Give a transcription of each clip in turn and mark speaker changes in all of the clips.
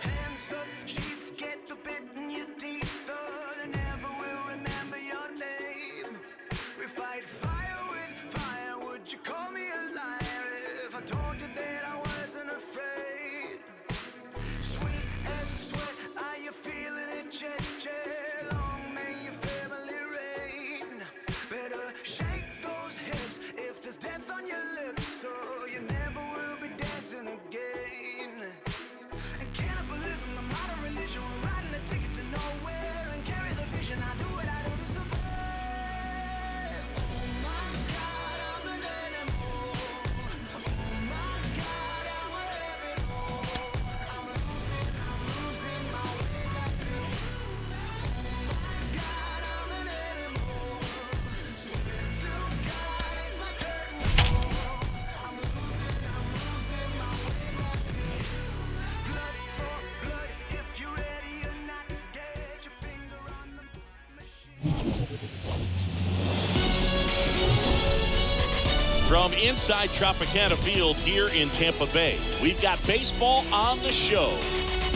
Speaker 1: Hands up, chief, get the bit in your teeth. They never will remember your name. We fight fire with fire. Would you call me a liar if I told you that I wasn't afraid? Sweet as sweat, are you feeling it, Jet? Long may your family reign. Better shake those hips if there's death on your lips, so you never will be dancing again. And cannibalism, the modern religion, we're riding a ticket to nowhere and carry the vision. I do what I do to survive. Oh my God, I'm an animal. Oh my God, I'm a rabbit hole. I'm losing my way back to you. Oh my God, I'm an animal. Swear to God, it's my curtain call. I'm losing my way back to you. Blood for blood, if you're ready or not, get your finger on the machine.
Speaker 2: From inside Tropicana Field here in Tampa Bay, we've got baseball on the show.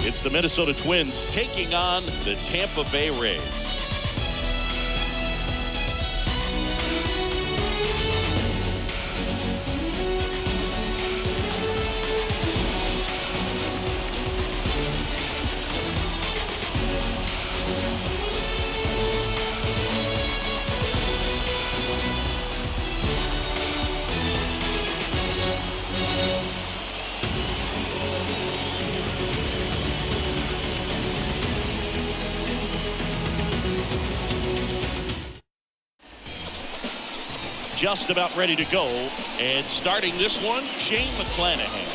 Speaker 2: It's the Minnesota Twins taking on the Tampa Bay Rays. Just about ready to go, and starting this one, McClanahan.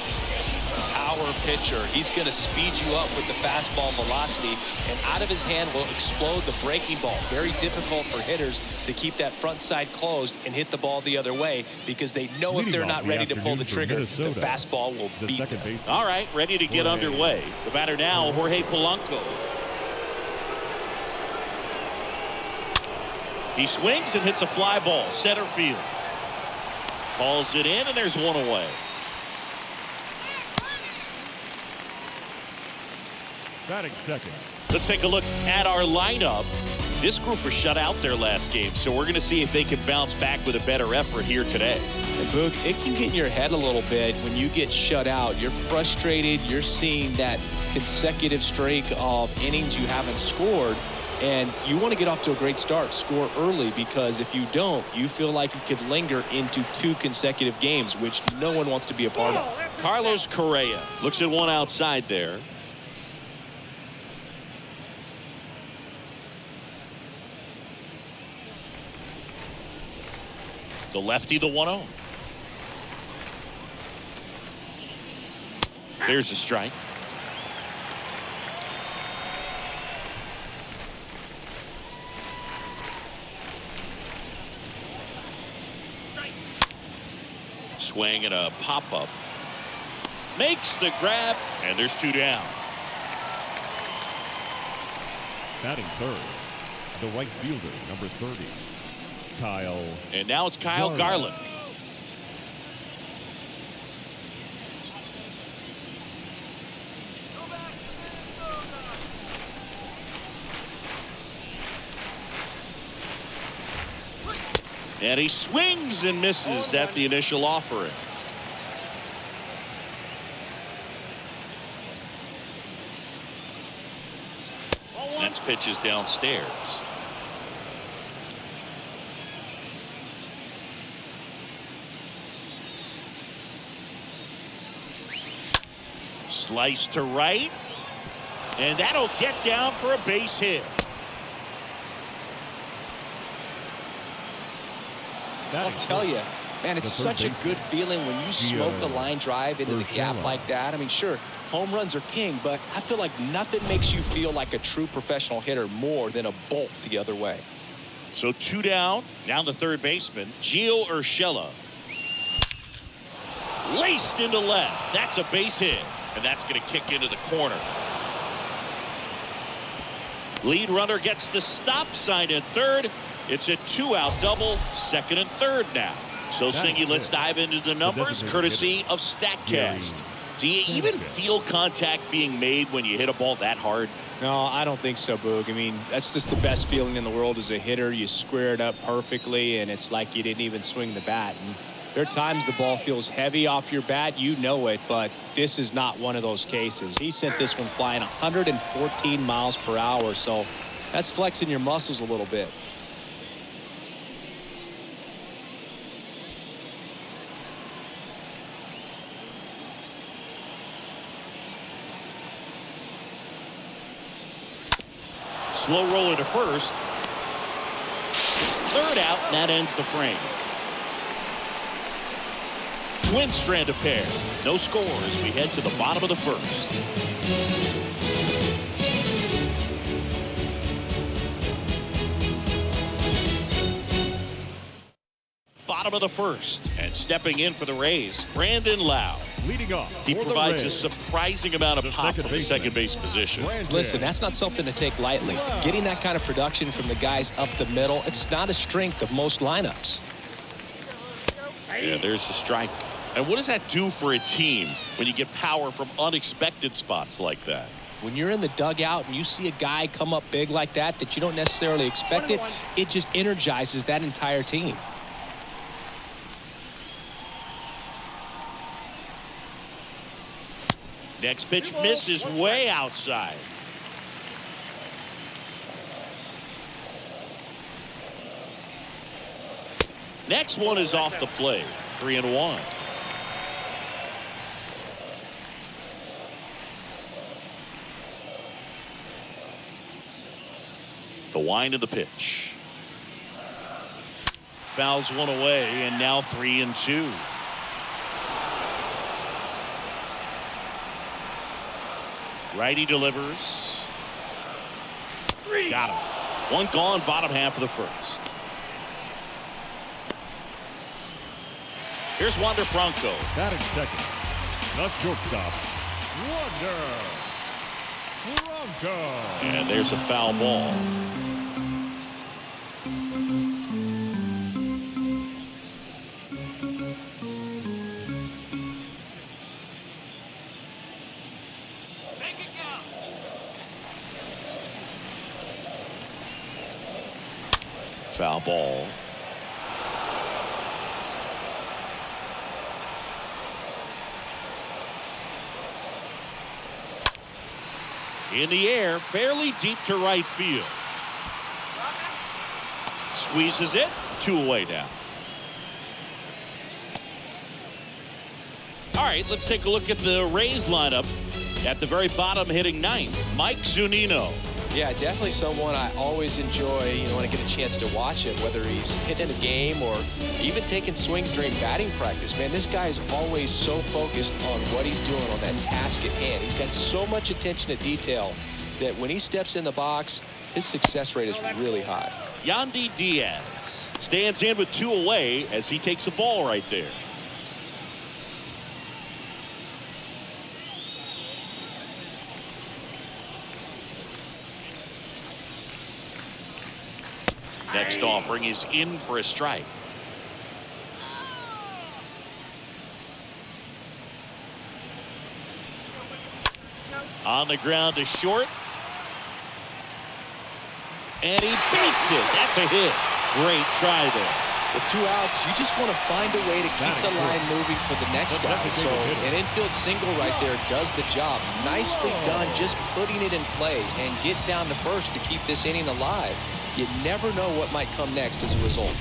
Speaker 3: Power pitcher. He's going to speed you up with the fastball velocity, and out of his hand will explode the breaking ball. Very difficult for hitters to keep that front side closed and hit the ball the other way, because they know if they're not ready to pull the trigger, the fastball will beat them.
Speaker 2: All right, ready to get underway. The batter now, Jorge Polanco. He swings and hits a fly ball, center field. Calls it in, and there's one away.
Speaker 4: Batting second.
Speaker 2: Let's take a look at our lineup. This group was shut out their last game, so we're going to see if they can bounce back with a better effort here today.
Speaker 3: And Boog, it can get in your head a little bit when you get shut out. You're frustrated. You're seeing that consecutive streak of innings you haven't scored. And you want to get off to a great start, score early, because if you don't, you feel like it could linger into 2 consecutive games, which no one wants to be a part of.
Speaker 2: Carlos Correa looks at one outside there. The lefty, the 1-0. There's a strike. Swing and a pop-up. Makes the grab, and there's 2 down.
Speaker 4: Batting third, the right fielder, number 30, Kyle.
Speaker 2: And now it's Kyle Garland. And he swings and misses at the initial offering. Next pitch is downstairs. Slice to right. And that'll get down for a base hit.
Speaker 3: I'll tell you, man, it's such a good feeling when you smoke a line drive into the gap like that. I mean, sure, home runs are king, but I feel like nothing makes you feel like a true professional hitter more than a bolt the other way.
Speaker 2: So 2 down. Now the third baseman, Gio Urshela. Laced into left. That's a base hit, and that's going to kick into the corner. Lead runner gets the stop sign at third. It's a 2-out double, second and third now. So, Singy, let's dive into the numbers, courtesy of StatCast. Do you even feel contact being made when you hit a ball that hard?
Speaker 3: No, I don't think so, Boog. I mean, that's just the best feeling in the world as a hitter. You square it up perfectly, and it's like you didn't even swing the bat. And there are times the ball feels heavy off your bat. You know it, but this is not one of those cases. He sent this one flying 114 miles per hour, so that's flexing your muscles a little bit.
Speaker 2: Slow roller to first. Third out, that ends the frame. Twins strand a pair. No score as we head to the bottom of the first. Bottom of the first. And stepping in for the Rays, Brandon Lau.
Speaker 4: Leading off.
Speaker 2: He provides a surprising amount of pop from the second base position.
Speaker 3: Listen, that's not something to take lightly. Getting that kind of production from the guys up the middle, it's not a strength of most lineups.
Speaker 2: Yeah, there's the strike. And what does that do for a team when you get power from unexpected spots like that?
Speaker 3: When you're in the dugout and you see a guy come up big like that you don't necessarily expect it, it just energizes that entire team.
Speaker 2: Next pitch misses way outside. Next one is off the plate. 3-1. The wind of the pitch. Fouls one away, and now 3-2. Righty delivers. Got him. One gone, bottom half of the first. Here's Wander Franco.
Speaker 4: Batting second. The shortstop, Wander Franco.
Speaker 2: And there's a foul ball. Foul ball. In the air, fairly deep to right field. Squeezes it. 2 away now. All right, let's take a look at the Rays lineup. At the very bottom, hitting ninth, Mike Zunino.
Speaker 3: Yeah, definitely someone I always enjoy, when I get a chance to watch him, whether he's hitting a game or even taking swings during batting practice. Man, this guy is always so focused on what he's doing on that task at hand. He's got so much attention to detail that when he steps in the box, his success rate is really high.
Speaker 2: Yandy Diaz stands in with 2 away as he takes the ball right there. Next offering is in for a strike. On the ground to short. And he beats it. That's a hit. Great try there.
Speaker 3: With 2 outs, you just want to find a way to keep the line moving for the next guy. So an infield single right there does the job. Nicely done, just putting it in play and get down to first to keep this inning alive. You never know what might come next as a result.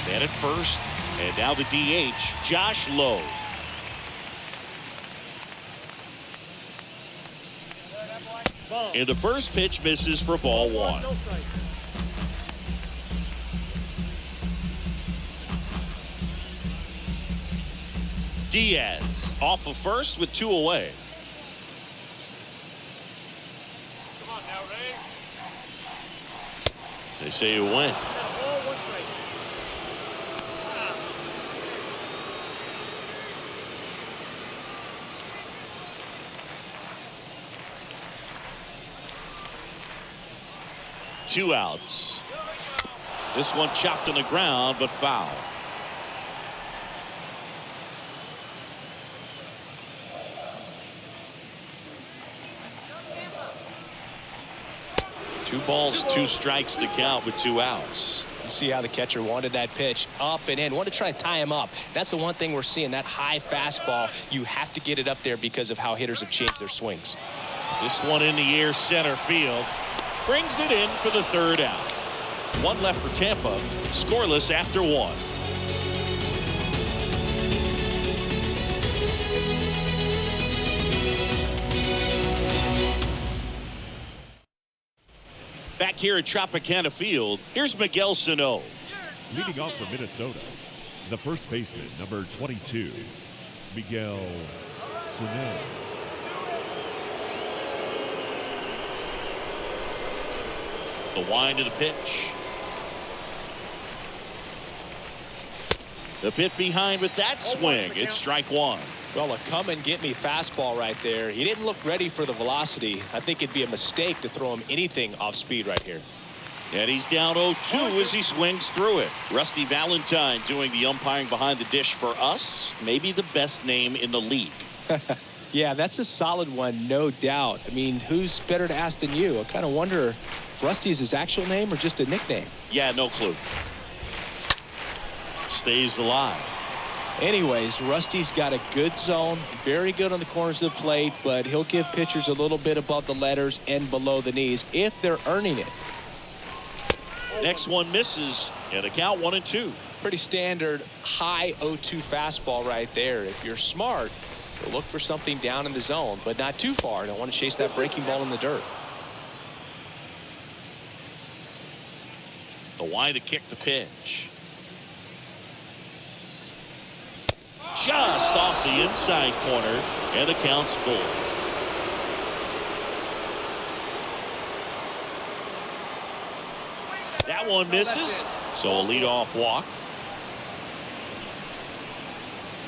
Speaker 2: Man at first, and now the DH, Josh Lowe. And the first pitch misses for ball 1. Diaz off of first with 2 away.
Speaker 5: Come on now, Ray.
Speaker 2: They say you win. Two outs. This one chopped on the ground, but foul. 2 balls, 2 strikes to count with 2 outs.
Speaker 3: You see how the catcher wanted that pitch up and in, wanted to try to tie him up. That's the one thing we're seeing, that high fastball. You have to get it up there because of how hitters have changed their swings.
Speaker 2: This one in the air, center field. Brings it in for the 3rd out. 1 left for Tampa, scoreless after 1. Back here at Tropicana Field, here's Miguel Sano.
Speaker 4: Leading off for Minnesota, the first baseman, number 22, Miguel Sano.
Speaker 2: The wind of the pitch. The bit behind with that swing. It's strike 1.
Speaker 3: Well, a come and get me fastball right there. He didn't look ready for the velocity. I think it'd be a mistake to throw him anything off speed right here.
Speaker 2: And he's down 0-2 as he swings through it. Rusty Valentine doing the umpiring behind the dish for us. Maybe the best name in the league.
Speaker 3: Yeah, that's a solid one, no doubt. I mean, who's better to ask than you? I kind of wonder if Rusty is his actual name or just a nickname.
Speaker 2: Yeah, no clue. Stays alive.
Speaker 3: Anyways, Rusty's got a good zone, very good on the corners of the plate, but he'll give pitchers a little bit above the letters and below the knees if they're earning it.
Speaker 2: Next one misses, and a count 1-2.
Speaker 3: Pretty standard high 0-2 fastball right there. If you're smart, you'll look for something down in the zone, but not too far. Don't want to chase that breaking ball in the dirt.
Speaker 2: The wide to kick the pitch. Just off the inside corner, and the count's full. That one misses, so a leadoff walk.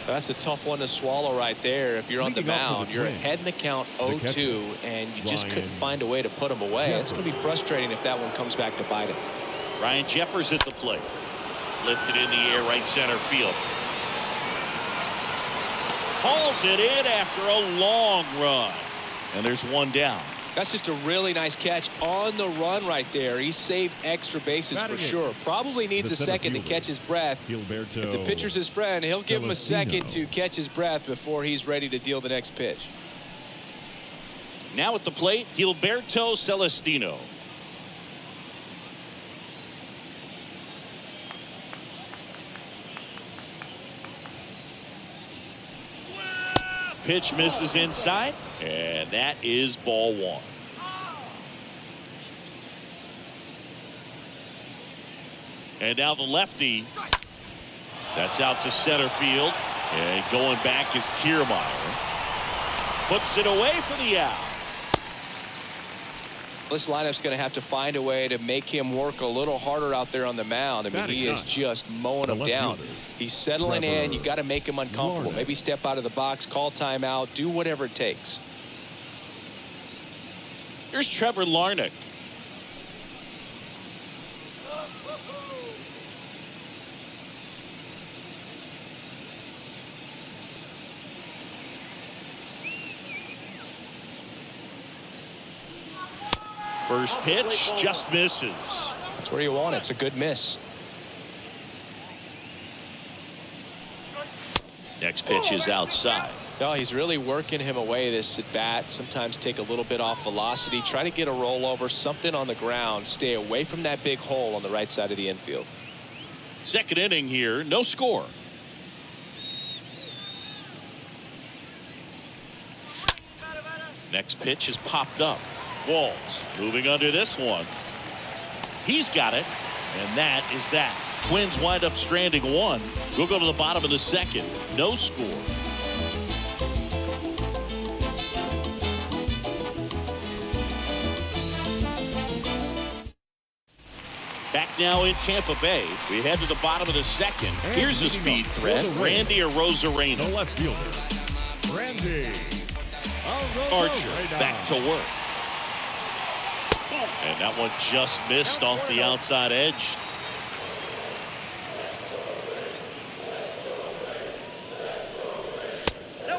Speaker 3: That's a tough one to swallow right there. If you're on the mound, you're ahead in the count 0-2, and you just couldn't find a way to put him away. It's going to be frustrating if that one comes back to bite him.
Speaker 2: Ryan Jeffers at the plate. Lifted in the air, right center field. Hauls it in after a long run. And there's one down.
Speaker 3: That's just a really nice catch on the run right there. He saved extra bases for sure. Probably needs a second to catch his breath. If the pitcher's his friend, he'll give him a second to catch his breath before he's ready to deal the next pitch.
Speaker 2: Now at the plate, Gilberto Celestino. Pitch misses inside, and that is ball 1. And now the lefty. That's out to center field. And going back is Kiermaier. Puts it away for the out.
Speaker 3: This lineup's going to have to find a way to make him work a little harder out there on the mound. I mean, he is just mowing them down. He's settling in. You got to make him uncomfortable. Maybe step out of the box, call timeout, do whatever it takes.
Speaker 2: Here's Trevor Larnach. First pitch just misses.
Speaker 3: That's where you want it. It's a good miss.
Speaker 2: Next pitch is outside.
Speaker 3: No, he's really working him away this at bat. Sometimes take a little bit off velocity. Try to get a rollover, something on the ground. Stay away from that big hole on the right side of the infield.
Speaker 2: Second inning here, no score. Next pitch is popped up. Walls moving under this one. He's got it, and that is that. Twins wind up stranding 1. We'll go to the bottom of the second. No score. Back now in Tampa Bay. We head to the bottom of the second. Here's a speed threat. Randy Arozarena.
Speaker 4: The left fielder, Randy
Speaker 2: Archer back to work. And that one just missed off the outside edge.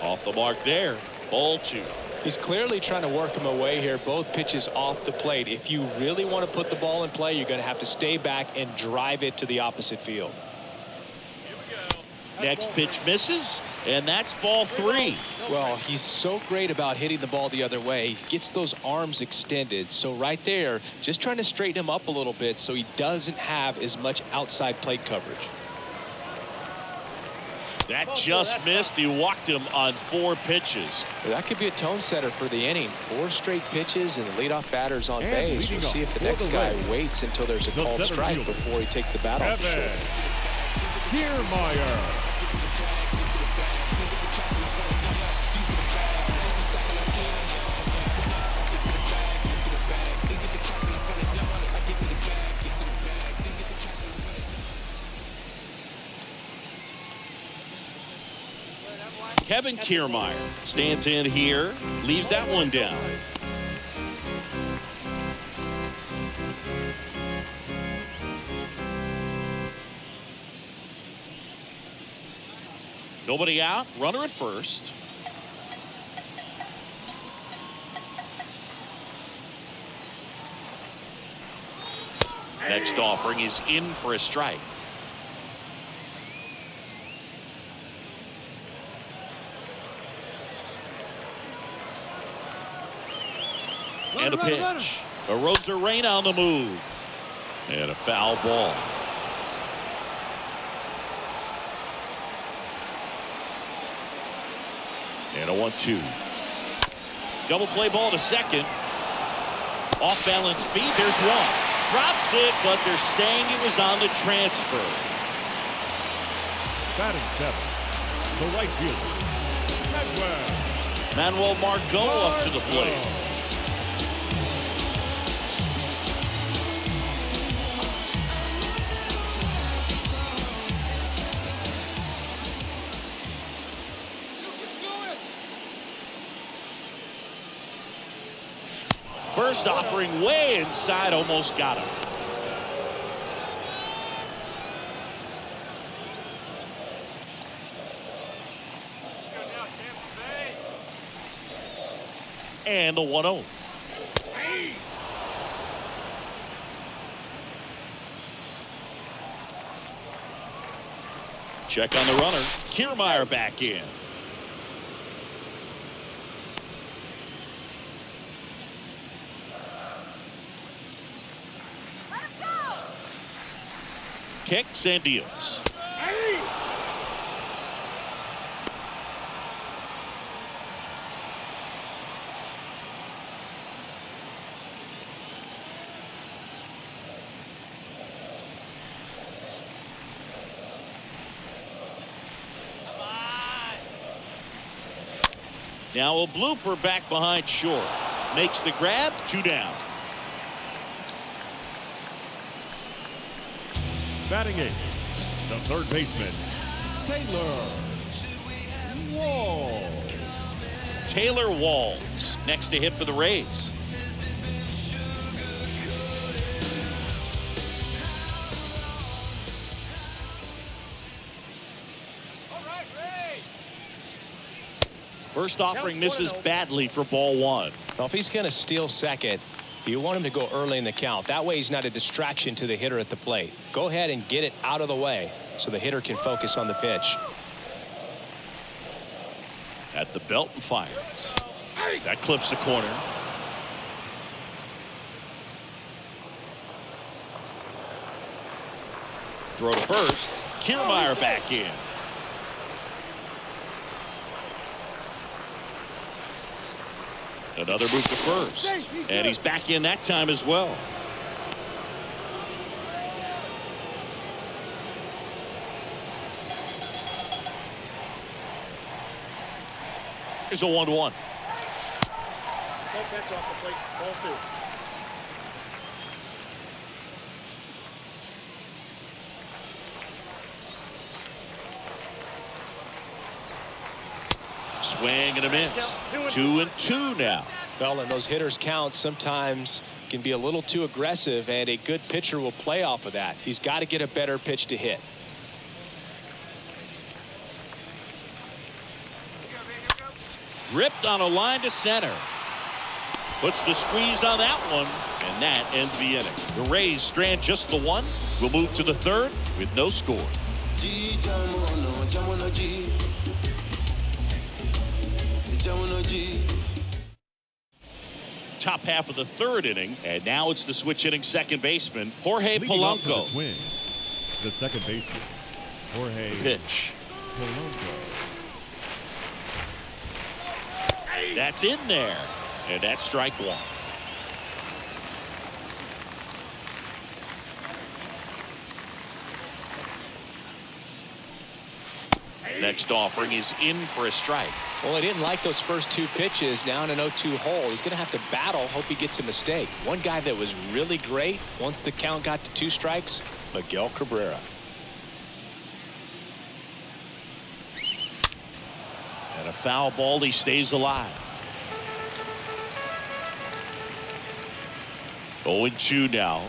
Speaker 2: Off the mark there. Ball 2.
Speaker 3: He's clearly trying to work him away here. Both pitches off the plate. If you really want to put the ball in play, you're going to have to stay back and drive it to the opposite field.
Speaker 2: Next pitch misses, and that's ball 3.
Speaker 3: Well, he's so great about hitting the ball the other way. He gets those arms extended. So right there, just trying to straighten him up a little bit so he doesn't have as much outside plate coverage.
Speaker 2: That just missed. He walked him on 4 pitches.
Speaker 3: That could be a tone setter for the inning. 4 straight pitches and the leadoff batter's on base. We'll see if the next guy waits until there's a called strike before he takes the bat off the shoulder.
Speaker 4: Kiermaier.
Speaker 2: Kevin Kiermaier stands in here, leaves that one down. Nobody out, runner at first. Next offering is in for a strike. And a pitch. A Rosa Rain on the move. And a foul ball. And a 1-2. Double play ball to second. Off balance feet. There's one. Drops it, but they're saying it was on the transfer.
Speaker 4: Batting 7, the right fielder,
Speaker 2: Manuel Margot up to the plate. First offering way inside, almost got him. And the 1-0. Check on the runner. Kiermaier back in. Kicks and deals. Now a blooper back behind short. Makes the grab, 2 down.
Speaker 4: batting 8, the third baseman, Taylor Walls.
Speaker 2: Taylor Walls next to hit for the Rays. First offering misses badly for ball 1.
Speaker 3: Well, if he's going to steal second, you want him to go early in the count. That way he's not a distraction to the hitter at the plate. Go ahead and get it out of the way so the hitter can focus on the pitch.
Speaker 2: At the belt and fires. That clips the corner. Throw to first. Kiermaier back in. Another move to first. And he's back in that time as well. Here's a 1-1. Swing and a miss. 2-2 now.
Speaker 3: Well, and those hitters count sometimes can be a little too aggressive, and a good pitcher will play off of that. He's got to get a better pitch to hit.
Speaker 2: Ripped on a line to center. Puts the squeeze on that one, and that ends the inning. The Rays strand just the one. We'll move to the third with no score. Top half of the third inning, and now it's the switch hitting second baseman, Jorge
Speaker 4: Leading off for
Speaker 2: Polanco.
Speaker 4: the Twins, the second baseman, Jorge
Speaker 2: Pitch.
Speaker 4: Polanco.
Speaker 2: That's in there, and that's strike one. Next offering is in for a strike.
Speaker 3: Well, he didn't like those first two pitches. Now in an 0-2 hole, he's going to have to battle. Hope he gets a mistake. One guy that was really great once the count got to 2 strikes, Miguel Cabrera.
Speaker 2: And a foul ball, he stays alive. 0-2 now.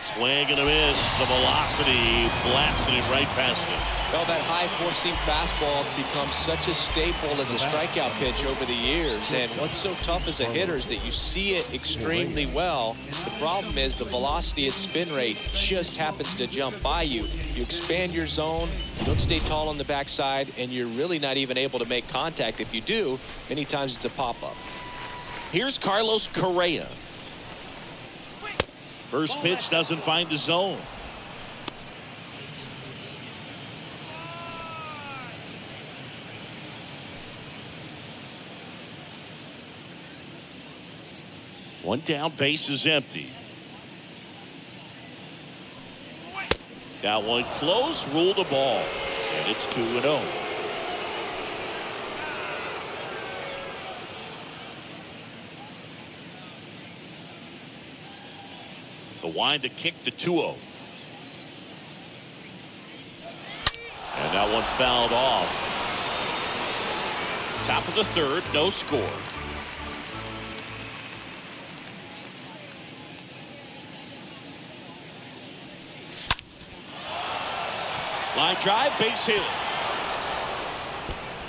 Speaker 2: Swing and a miss. The velocity blasted it right past it.
Speaker 3: Well, that high four-seam fastball has become such a staple as a strikeout pitch over the years. And what's so tough as a hitter is that you see it extremely well. The problem is the velocity at spin rate just happens to jump by you. You expand your zone, you don't stay tall on the backside, and you're really not even able to make contact. If you do, many times it's a pop-up.
Speaker 2: Here's Carlos Correa. First pitch doesn't find the zone. One down, base is empty. That one close, ruled the ball, and it's 2-0. The wind to kick the 2-0. And that one fouled off. Top of the third, no score. Line drive, base hit.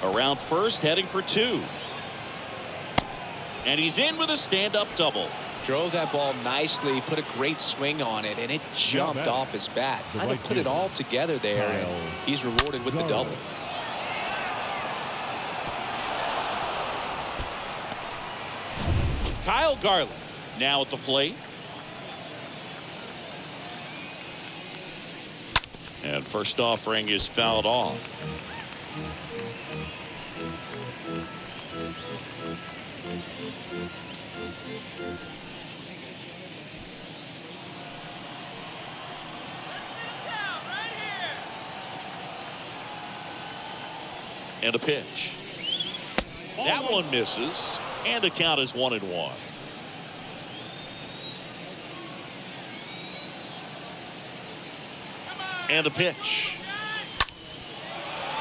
Speaker 2: Around first, heading for 2. And he's in with a stand-up double.
Speaker 3: Drove that ball nicely, put a great swing on it, and it jumped off his bat. Kind of put it all together there, and he's rewarded with the double.
Speaker 2: Kyle Garland now at the plate. And first offering is fouled off. And a pitch. That one misses, and the count is 1-1. And a pitch.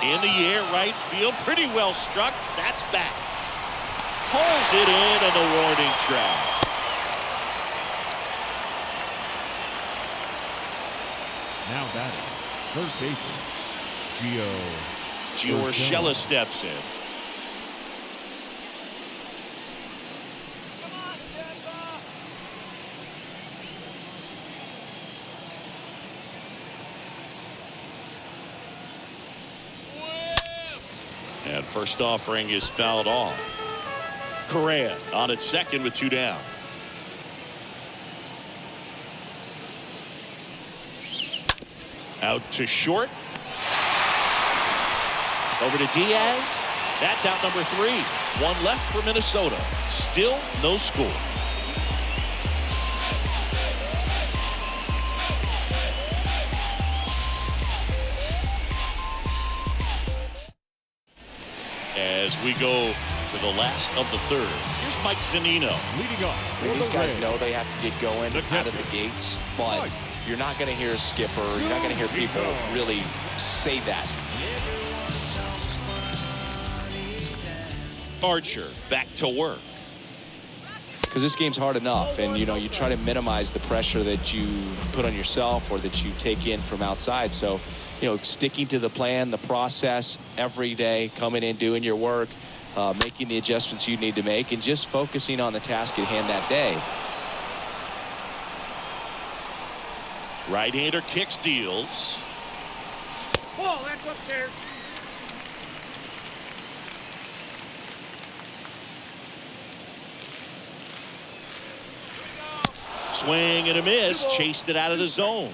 Speaker 2: In the air, right field, pretty well struck. That's back. Pulls it in, and the warning track.
Speaker 4: Now batting, third baseman,
Speaker 2: Gio Urshela steps in. And first offering is fouled off. Correa on at second with 2 down. Out to short. Over to Diaz. That's out number 3. 1 left for Minnesota. Still no score. As we go to the last of the third. Here's Mike Zunino.
Speaker 4: leading off.
Speaker 3: These guys know they have to get going out of the gates, but you're not going to hear a skipper. You're not going to hear people really say that.
Speaker 2: Archer back to work.
Speaker 3: Because this game's hard enough, and you try to minimize the pressure that you put on yourself or that you take in from outside. So sticking to the plan, the process every day, coming in, doing your work, making the adjustments you need to make, and just focusing on the task at hand that day.
Speaker 2: Right-hander kicks, deals.
Speaker 5: Ball, that's up there.
Speaker 2: Swing and a miss. Chased it out of the zone.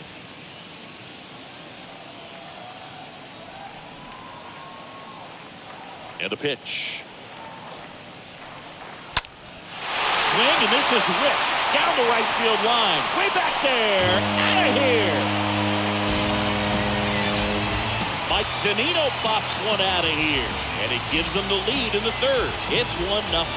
Speaker 2: And a pitch. Swing, and this is ripped down the right field line. Way back there. Out of here. Mike Zunino pops one out of here. And it gives them the lead in the third. It's 1-0.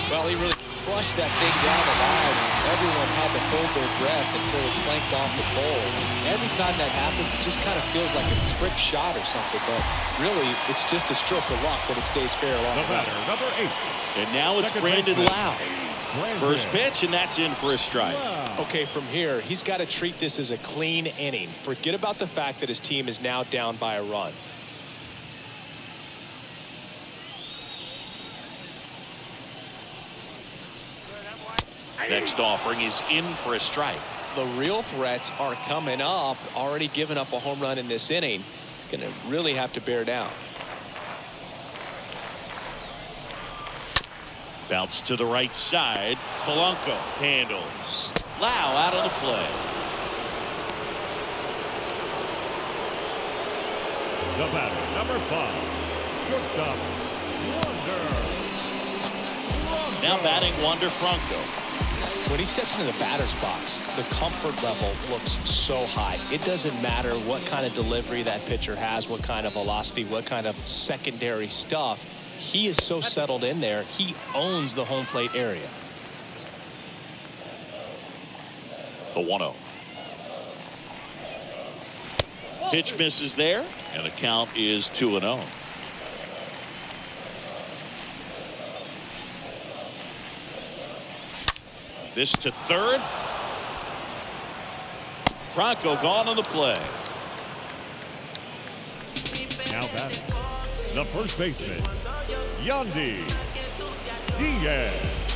Speaker 3: Well, he really crushed that thing down the line. Everyone had to hold their breath until it clanked off the pole. Every time that happens, it just kind of feels like a trick shot or something. But really, it's just a stroke of luck that it stays fair along
Speaker 4: The batter, number 8.
Speaker 2: And now it's Brandon Lau. First pitch, and that's in for a strike.
Speaker 3: Okay, from here, he's got to treat this as a clean inning. Forget about the fact that his team is now down by a run.
Speaker 2: Next offering is in for a strike.
Speaker 3: The real threats are coming up. Already given up a home run in this inning. He's going to really have to bear down.
Speaker 2: Bounce to the right side. Polanco handles. Lau out on the play.
Speaker 4: The batter, number 5. Shortstop, Wander.
Speaker 2: Now batting Wander Franco.
Speaker 3: When he steps into the batter's box, the comfort level looks so high. It doesn't matter what kind of delivery that pitcher has, what kind of velocity, what kind of secondary stuff. He is so settled in there, he owns the home plate area.
Speaker 2: The 1-0. Pitch misses there, and the count is 2-0. This to third. Franco gone on the play.
Speaker 4: Now batting, the first baseman, Yandy Diaz.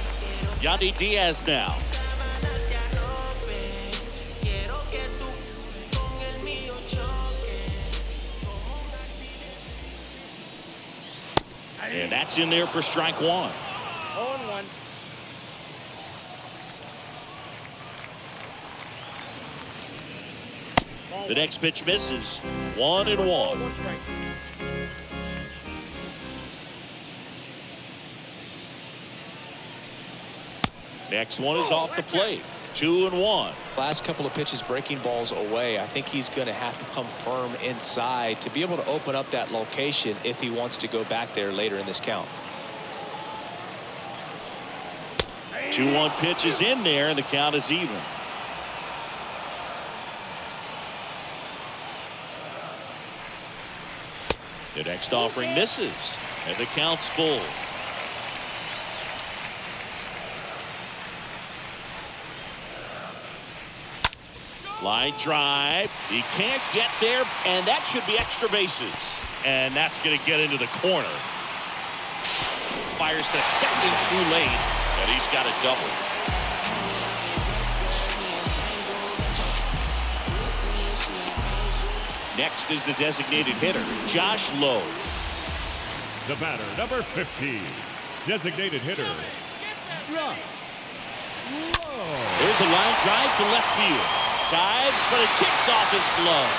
Speaker 2: Yandy Diaz now. And that's in there for strike 1.
Speaker 5: 0-1.
Speaker 2: The next pitch misses. 1-1. Next one is off the plate. 2-1.
Speaker 3: Last couple of pitches breaking balls away. I think he's going to have to come firm inside to be able to open up that location if he wants to go back there later in this count.
Speaker 2: 2-1 pitch is in there, and the count is even. The next offering misses, and the count's full. Line drive. He can't get there, and that should be extra bases. And that's going to get into the corner. Fires to second too late, and he's got a double. Next is the designated hitter, Josh Lowe.
Speaker 4: The batter, number 15, designated hitter, Josh Lowe.
Speaker 2: There's a line drive to left field. Dives, but it kicks off his glove.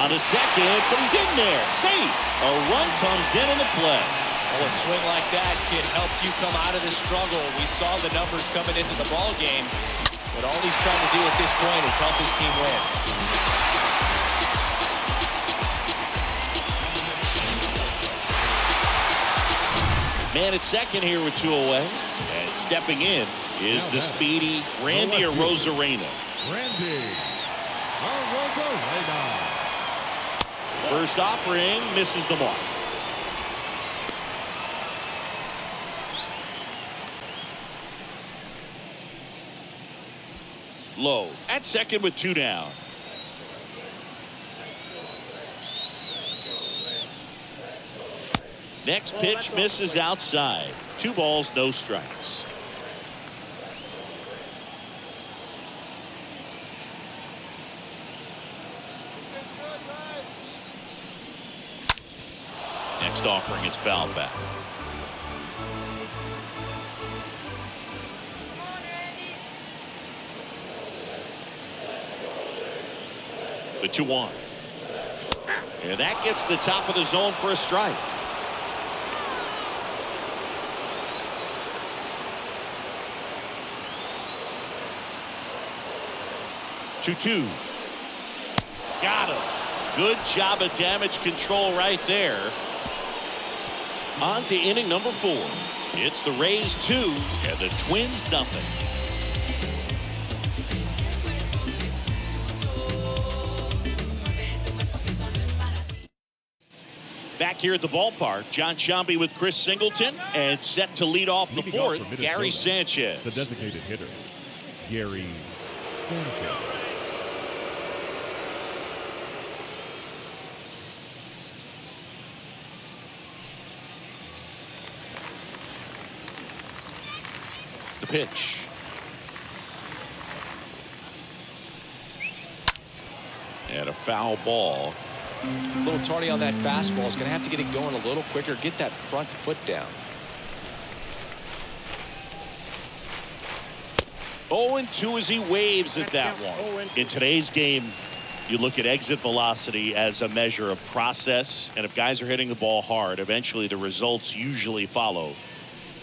Speaker 2: On a second, but he's in there. Safe. A run comes in the play.
Speaker 3: Well, a swing like that can help you come out of the struggle. We saw the numbers coming into the ball game. But all he's trying to do at this point is help his team win.
Speaker 2: Man at second here with 2 away. And stepping in is the speedy Randy Arozarena.
Speaker 4: Randy Arozarena.
Speaker 2: First offering misses the mark. Low at second with 2 down. Next pitch misses outside. 2 balls, no strikes. Next offering is fouled back. The 2-1. And that gets the top of the zone for a strike. Two. Got him. Good job of damage control right there. On to inning number 4. It's the Rays 2 and the Twins nothing. Back here at the ballpark, John Sciambi with Chris Singleton, and set to lead off the 4th, Gary Sanchez.
Speaker 4: The designated hitter, Gary Sanchez.
Speaker 2: The pitch. And a foul ball.
Speaker 3: A little tardy on that fastball. Is going to have to get it going a little quicker. Get that front foot down.
Speaker 2: 0-2 as he waves at that one. In today's game, you look at exit velocity as a measure of process, and if guys are hitting the ball hard, eventually the results usually follow.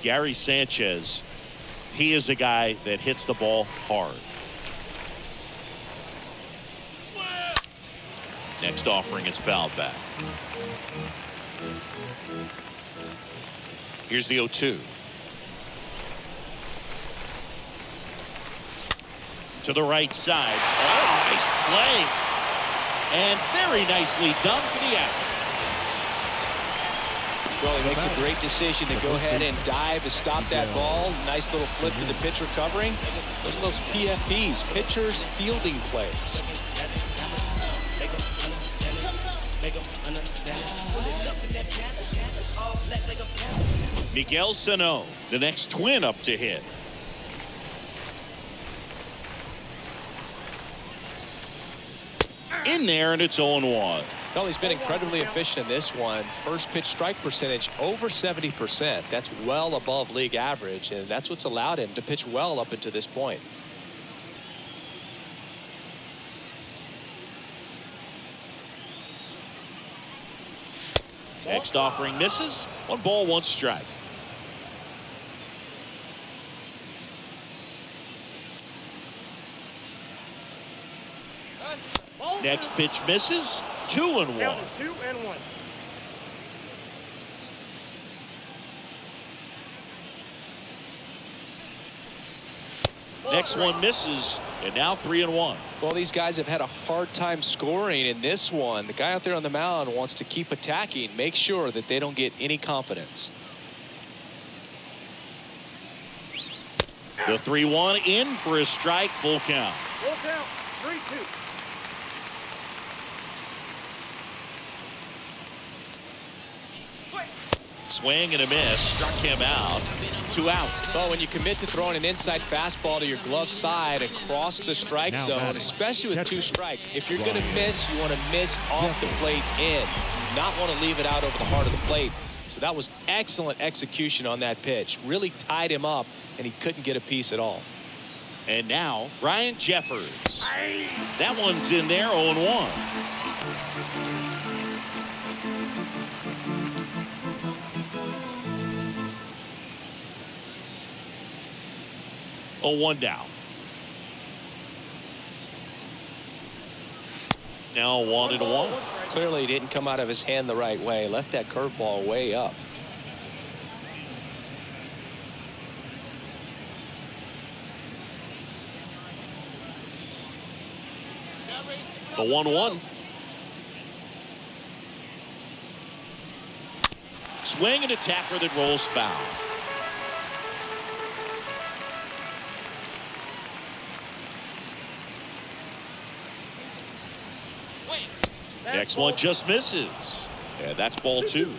Speaker 2: Gary Sanchez, he is a guy that hits the ball hard. Next offering is fouled back. Here's the 0-2. To the right side. Oh, nice play. And very nicely done for the out.
Speaker 3: Well, he makes a great decision to go ahead and dive to stop that ball. Nice little flip to the pitch recovering. Those are those PFPs, pitchers fielding plays.
Speaker 2: Miguel Sano, the next Twin up to hit. In there, and it's 0-1.
Speaker 3: Well, he's been incredibly efficient in this one. First pitch strike percentage over 70%. That's well above league average, and that's what's allowed him to pitch well up until this point.
Speaker 2: Next offering misses. 1 ball, 1 strike. Next pitch misses. 2-1.
Speaker 5: 2-1.
Speaker 2: Next one misses, and now 3-1.
Speaker 3: Well, these guys have had a hard time scoring in this one. The guy out there on the mound wants to keep attacking, make sure that they don't get any confidence.
Speaker 2: The 3-1 in for a strike, full count.
Speaker 5: Full count, 3-2.
Speaker 2: Swing and a miss, struck him out. 2 out.
Speaker 3: Well, when you commit to throwing an inside fastball to your glove side across the strike zone, especially with 2 strikes, if you're going to miss, you want to miss off the plate in, not want to leave it out over the heart of the plate. So that was excellent execution on that pitch. Really tied him up, and he couldn't get a piece at all.
Speaker 2: And now, Ryan Jeffers. That one's in there, 0-1. Oh, 1 down. Now 1-1.
Speaker 3: Clearly, he didn't come out of his hand the right way. Left that curveball way up.
Speaker 2: The 1-1. Swing and a tapper that rolls foul. Next one just misses. And that's ball 2.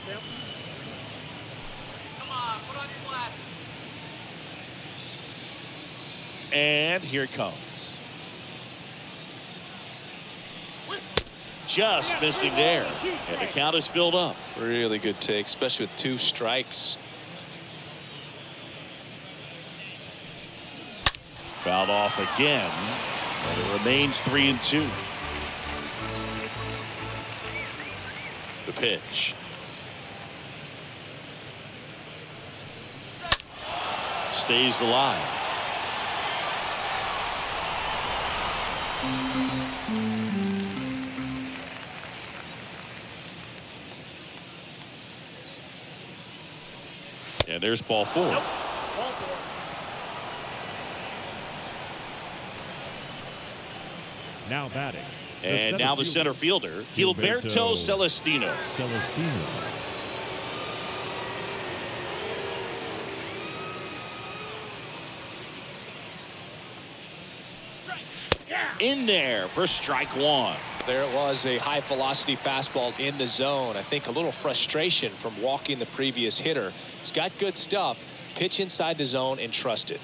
Speaker 5: Come on, put on your glasses.
Speaker 2: And here it comes. Just missing there. And the count is filled up.
Speaker 3: Really good take, especially with 2 strikes.
Speaker 2: Fouled off again. And it remains 3-2. The pitch. Stays alive. And there's ball 4.
Speaker 5: Nope. Ball 4.
Speaker 4: Now batting.
Speaker 2: And now the center fielder, Gilberto Celestino. In there for strike 1.
Speaker 3: There it was, a high velocity fastball in the zone. I think a little frustration from walking the previous hitter. He's got good stuff. Pitch inside the zone and trust it.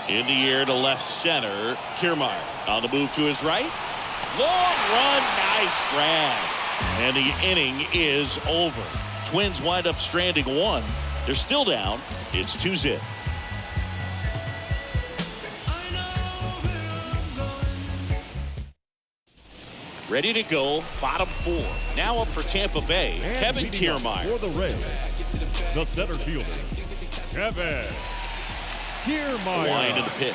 Speaker 2: In the air to left center. Kiermaier on the move to his right. Long run, nice grab. And the inning is over. Twins wind up stranding 1. They're still down. It's 2-0. Ready to go, bottom 4. Now up for Tampa Bay,
Speaker 4: And
Speaker 2: Kevin
Speaker 4: leading up
Speaker 2: Kiermaier.
Speaker 4: For the Rays, the center fielder, Kevin Kiermaier.
Speaker 2: Wind of the pitch.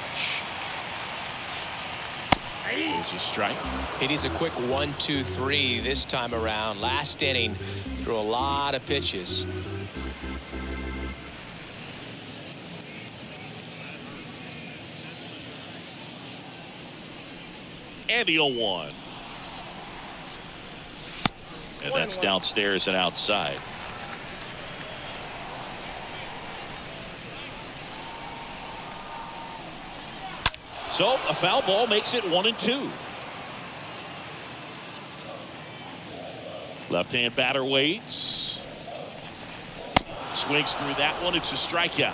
Speaker 2: Here's a strike.
Speaker 3: He needs a quick 1-2-3 this time around. Last inning, threw a lot of pitches.
Speaker 2: And the 0-1. And that's downstairs and outside. So a foul ball makes it 1-2. Left-hand batter waits. Swings through that one. It's a strikeout.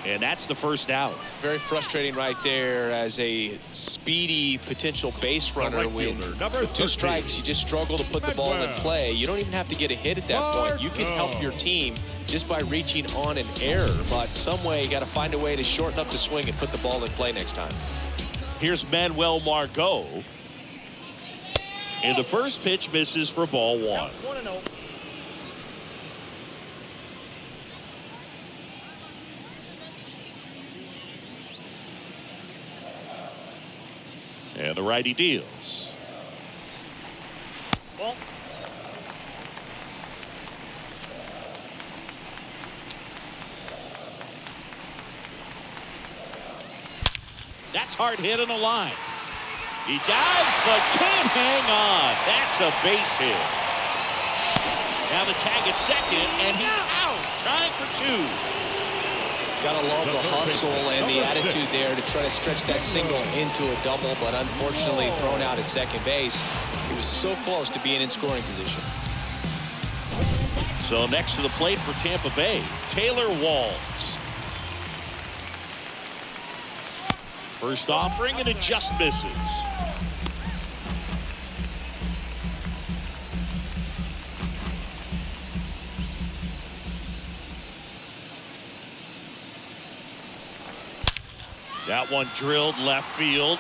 Speaker 2: And that's the first out.
Speaker 3: Very frustrating right there as a speedy potential base runner.
Speaker 4: right
Speaker 3: When
Speaker 4: fielder, number
Speaker 3: with 2
Speaker 4: 13.
Speaker 3: strikes, you just struggle to put the ball in play. You don't even have to get a hit at that point. You can help your team just by reaching on an error. But some way, you got to find a way to shorten up the swing and put the ball in play next time.
Speaker 2: Here's Manuel Margot. And the first pitch misses for ball 1.
Speaker 5: 1-0.
Speaker 2: And the righty deals.
Speaker 5: Ball.
Speaker 2: That's hard hit in the line. He dives but can't hang on. That's a base hit. Now the tag at second and he's out trying for 2.
Speaker 3: Gotta love the hustle and the
Speaker 4: Number 6.
Speaker 3: attitude there to try to stretch that single into a double, but unfortunately thrown out at second base. He was so close to being in scoring position.
Speaker 2: So next to the plate for Tampa Bay, Taylor Walls. First offering and it just misses. That one drilled left field.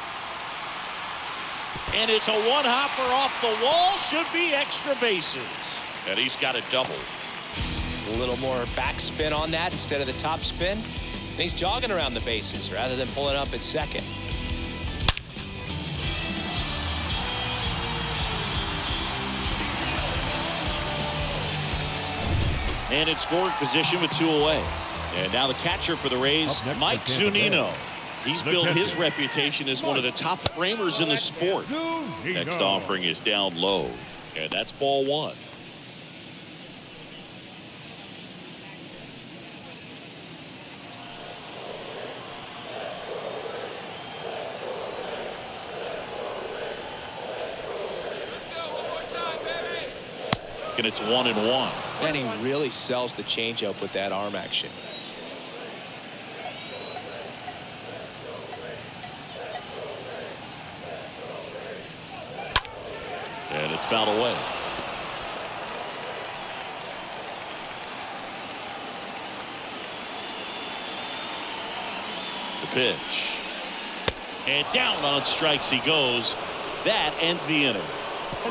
Speaker 2: And it's a one-hopper off the wall. Should be extra bases. And he's got a double.
Speaker 3: A little more backspin on that instead of the top spin. And he's jogging around the bases rather than pulling up at second.
Speaker 2: And in scoring position with 2 away. And now the catcher for the Rays,
Speaker 4: Up next
Speaker 2: Mike
Speaker 4: for Tampa Bay,
Speaker 2: Zunino. He's built his reputation as one of the top framers in the sport. Next offering is down low, and that's ball one. And it's 1-1.
Speaker 3: And he really sells the changeup with that arm action.
Speaker 2: And it's fouled away. The pitch. And down on strikes he goes. That ends the inning.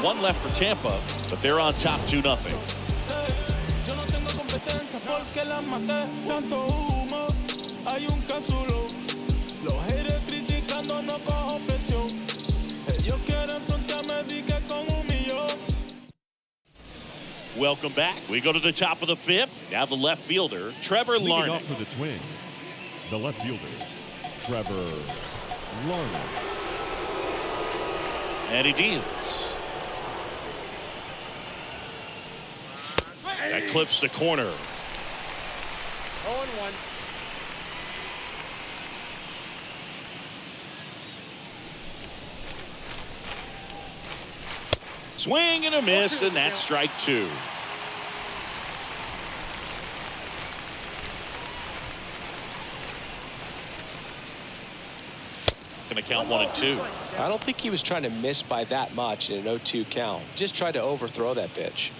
Speaker 2: One left for Tampa, but they're on top 2-0. Welcome back. We go to the top of the fifth. Now the left fielder, Trevor
Speaker 4: Leading
Speaker 2: Larnach.
Speaker 4: off for the Twins, the left fielder, Trevor Larnach.
Speaker 2: And he deals. That clips the corner.
Speaker 5: 0-1.
Speaker 2: Swing and a miss, and that's strike two. Going to count 1-2.
Speaker 3: I don't think he was trying to miss by that much in an 0-2 count. Just tried to overthrow that pitch.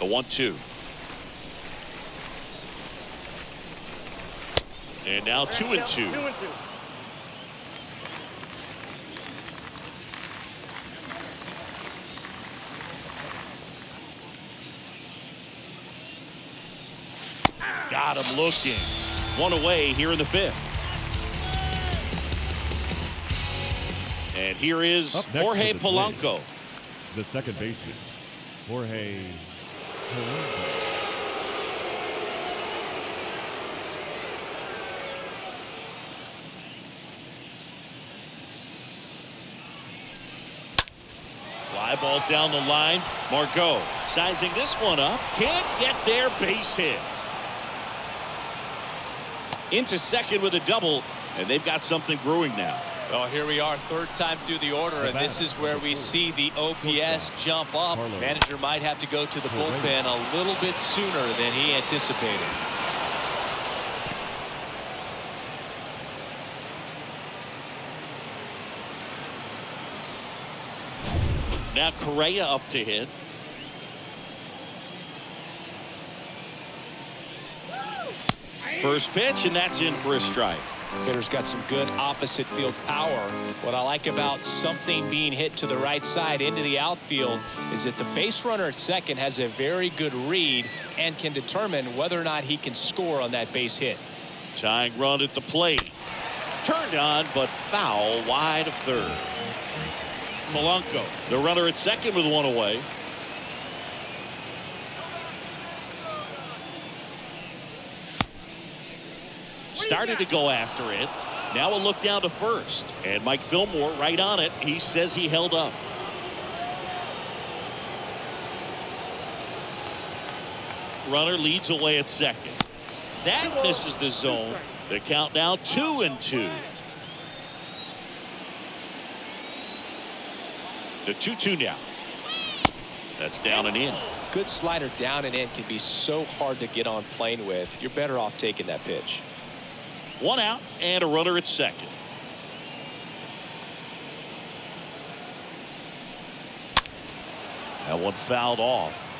Speaker 2: The 1-2. And now 2-2.
Speaker 5: 2-2.
Speaker 2: Got him looking. One away here in the fifth. And here is
Speaker 4: Up next
Speaker 2: Jorge
Speaker 4: for the Twins,
Speaker 2: Polanco.
Speaker 4: the second baseman, Jorge Polanco.
Speaker 2: Fly ball down the line. Margot sizing this one up. Can't get their base hit. Into second with a double, and they've got something brewing now.
Speaker 3: Oh, here we are, third time through the order, and this is where we see the OPS jump up. Manager might have to go to the bullpen a little bit sooner than he anticipated.
Speaker 2: Now Correa up to hit. First pitch, and that's in for a strike.
Speaker 3: Hitter's got some good opposite field power. What I like about something being hit to the right side into the outfield is that the base runner at second has a very good read and can determine whether or not he can score on that base hit.
Speaker 2: Tying run at the plate. Turned on, but foul wide of third. Polanco, the runner at second with one away. Started to go after it. Now a look down to first. And Mike Fillmore right on it. He says he held up. Runner leads away at second. That misses the zone. The count now 2-2. The 2-2 now. That's down and in.
Speaker 3: Good slider down and in can be so hard to get on plane with. You're better off taking that pitch.
Speaker 2: One out and a runner at second. That one fouled off.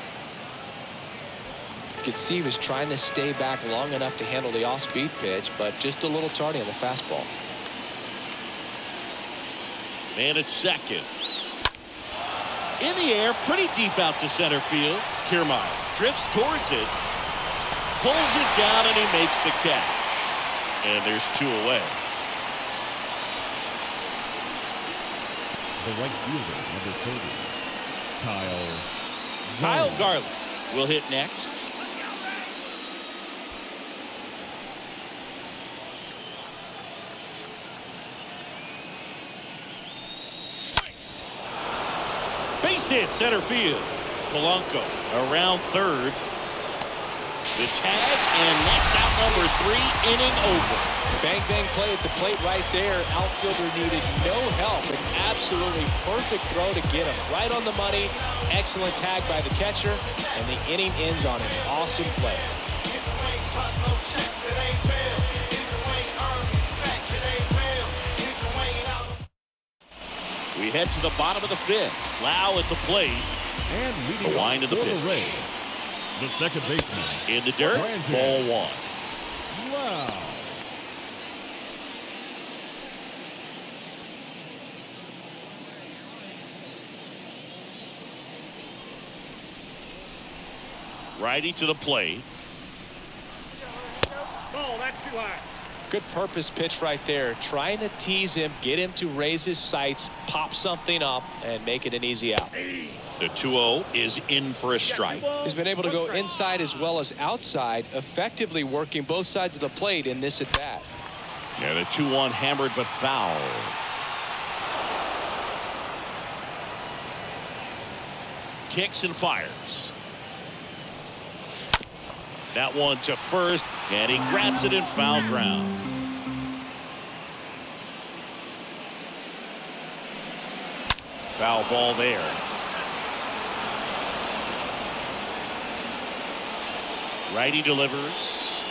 Speaker 3: You could see he was trying to stay back long enough to handle the off-speed pitch, but just a little tardy on the fastball.
Speaker 2: Man at second. In the air, pretty deep out to center field. Kiermaier drifts towards it, pulls it down, and he makes the catch. And there's two away.
Speaker 4: The right fielder, number 30, Kyle
Speaker 2: Kyle Garland will hit next. Base hit center field. Polanco around third. The tag, and that's out number 3, inning over.
Speaker 3: Bang, bang play at the plate right there. Outfielder needed no help. An absolutely perfect throw to get him right on the money. Excellent tag by the catcher, and the inning ends on an awesome play.
Speaker 2: We head to the bottom of the 5th. Lau at the plate.
Speaker 4: And leading
Speaker 2: The wind of the
Speaker 4: for
Speaker 2: pitch.
Speaker 4: the Rays, the second baseman,
Speaker 2: In the dirt,
Speaker 4: Brandon.
Speaker 2: ball 1.
Speaker 4: Wow.
Speaker 2: Righty to the plate.
Speaker 5: Oh, that's too high.
Speaker 3: Good purpose pitch right there. Trying to tease him, get him to raise his sights, pop something up, and make it an easy out.
Speaker 2: The 2-0 is in for a strike.
Speaker 3: He's been able to go inside as well as outside, effectively working both sides of the plate in this at-bat.
Speaker 2: Yeah, the 2-1 hammered but foul. Kicks and fires. That one to first, and he grabs it in foul ground. Foul ball there. Righty delivers.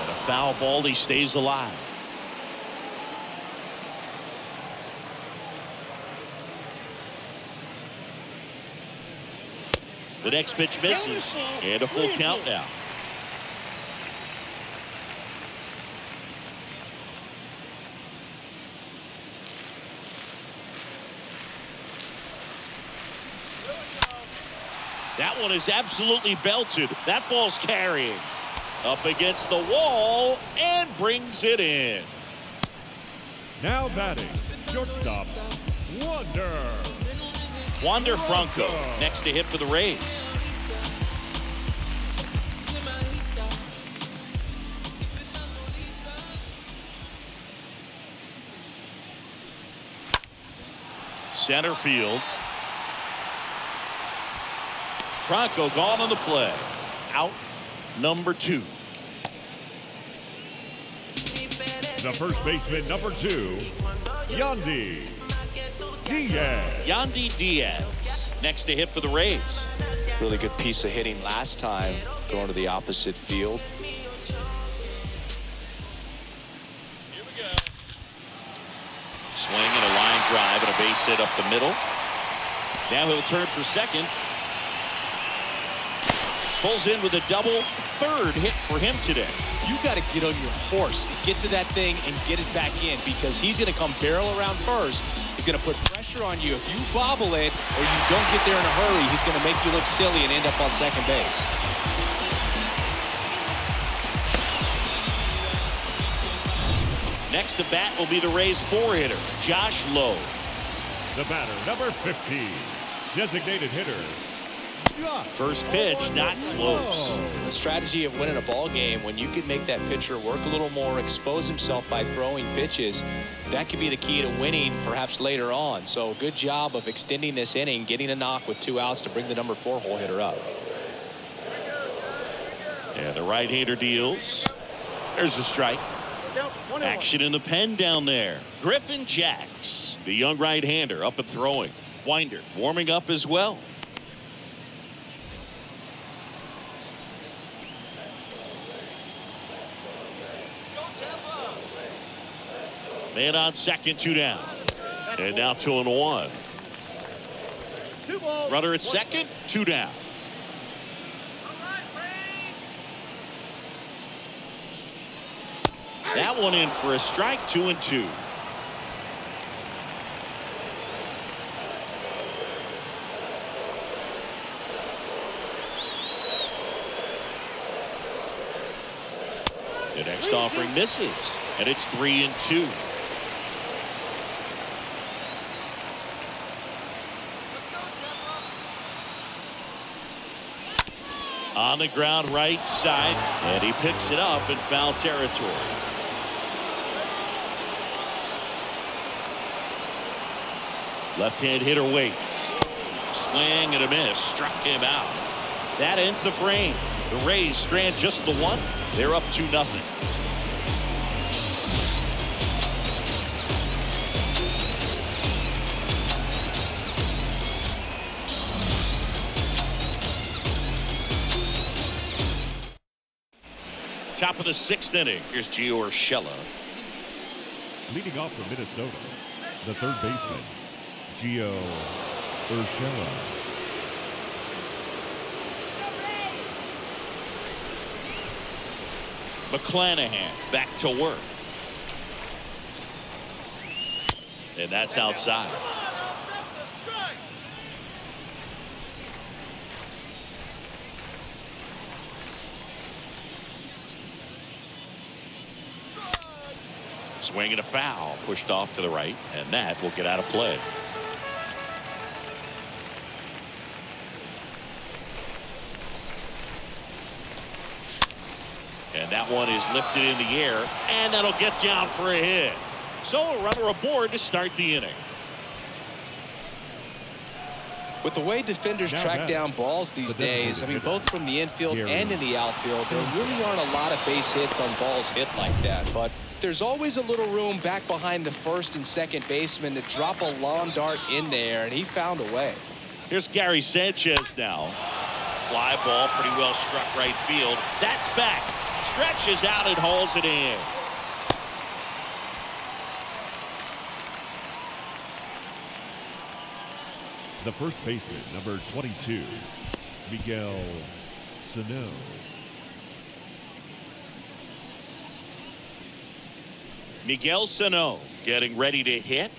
Speaker 2: And a foul ball, he stays alive. The next pitch misses, and a full count now. That one is absolutely belted. That ball's carrying. Up against the wall and brings it in.
Speaker 4: Now batting, shortstop,
Speaker 2: Wander Franco next to hit for the Rays. Center field. Franco gone on the play. Out number 2.
Speaker 4: The first baseman, number 2, Yandy Diaz.
Speaker 2: Yandy Diaz next to hit for the Rays.
Speaker 3: Really good piece of hitting last time, going to the opposite field.
Speaker 2: Swing and a line drive and a base hit up the middle. Now he'll turn for second. Pulls in with a double. Third hit for him today.
Speaker 3: You got to get on your horse and get to that thing and get it back in, because he's going to come barrel around first. He's going to put pressure on you. If you bobble it or you don't get there in a hurry, he's going to make you look silly and end up on second base.
Speaker 2: Next to bat will be the Rays 4-hitter, Josh Lowe.
Speaker 4: The batter, number 15, designated hitter, Josh.
Speaker 2: First pitch, not close.
Speaker 3: The strategy of winning a ball game, when you can make that pitcher work a little more, expose himself by throwing pitches, that could be the key to winning perhaps later on. So good job of extending this inning, getting a knock with 2 outs to bring the number 4 hole hitter up.
Speaker 2: And the right-hander deals. There's a strike. Action in the pen down there. Griffin Jacks, the young right-hander, up and throwing. Winder warming up as well. Man on second, 2 down. And now 2-1. Runner at second, 2 down. That one in for a strike, 2-2. The next offering misses, and it's 3-2. On the ground right side, and he picks it up in foul territory. Left-hand hitter waits. Swing and a miss. Struck him out. That ends the frame. The Rays strand just the one. They're up 2-0. Top of the 6th inning. Here's Gio Urshela.
Speaker 4: Leading off for Minnesota, the third baseman, Gio Urshela.
Speaker 2: McClanahan back to work. And that's outside. Swing and a foul, pushed off to the right, and that will get out of play. And that one is lifted in the air, and that'll get down for a hit. So a runner aboard to start the inning.
Speaker 3: With the way defenders track down balls these days, I mean, both from the infield and in the outfield, there really aren't a lot of base hits on balls hit like that. But there's always a little room back behind the first and second baseman to drop a long dart in there, and he found a way.
Speaker 2: Here's Gary Sanchez now. Fly ball, pretty well struck right field. That's back. Stretches out and hauls it in.
Speaker 4: The first baseman, number 22, Miguel Sano.
Speaker 2: Miguel Sano getting ready to hit.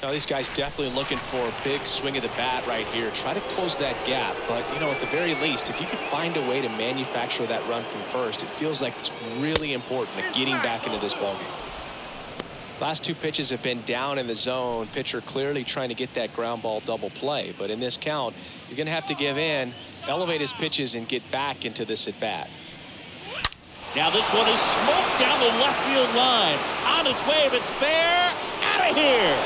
Speaker 3: Now these guys definitely looking for a big swing of the bat right here. Try to close that gap. But, you know, at the very least, if you could find a way to manufacture that run from first, it feels like it's really important to getting back into this ballgame. Last two pitches have been down in the zone. Pitcher clearly trying to get that ground ball double play. But in this count, he's going to have to give in, elevate his pitches, and get back into this at bat.
Speaker 2: Now this one is smoked down the left field line. On its way, if it's fair, out of here.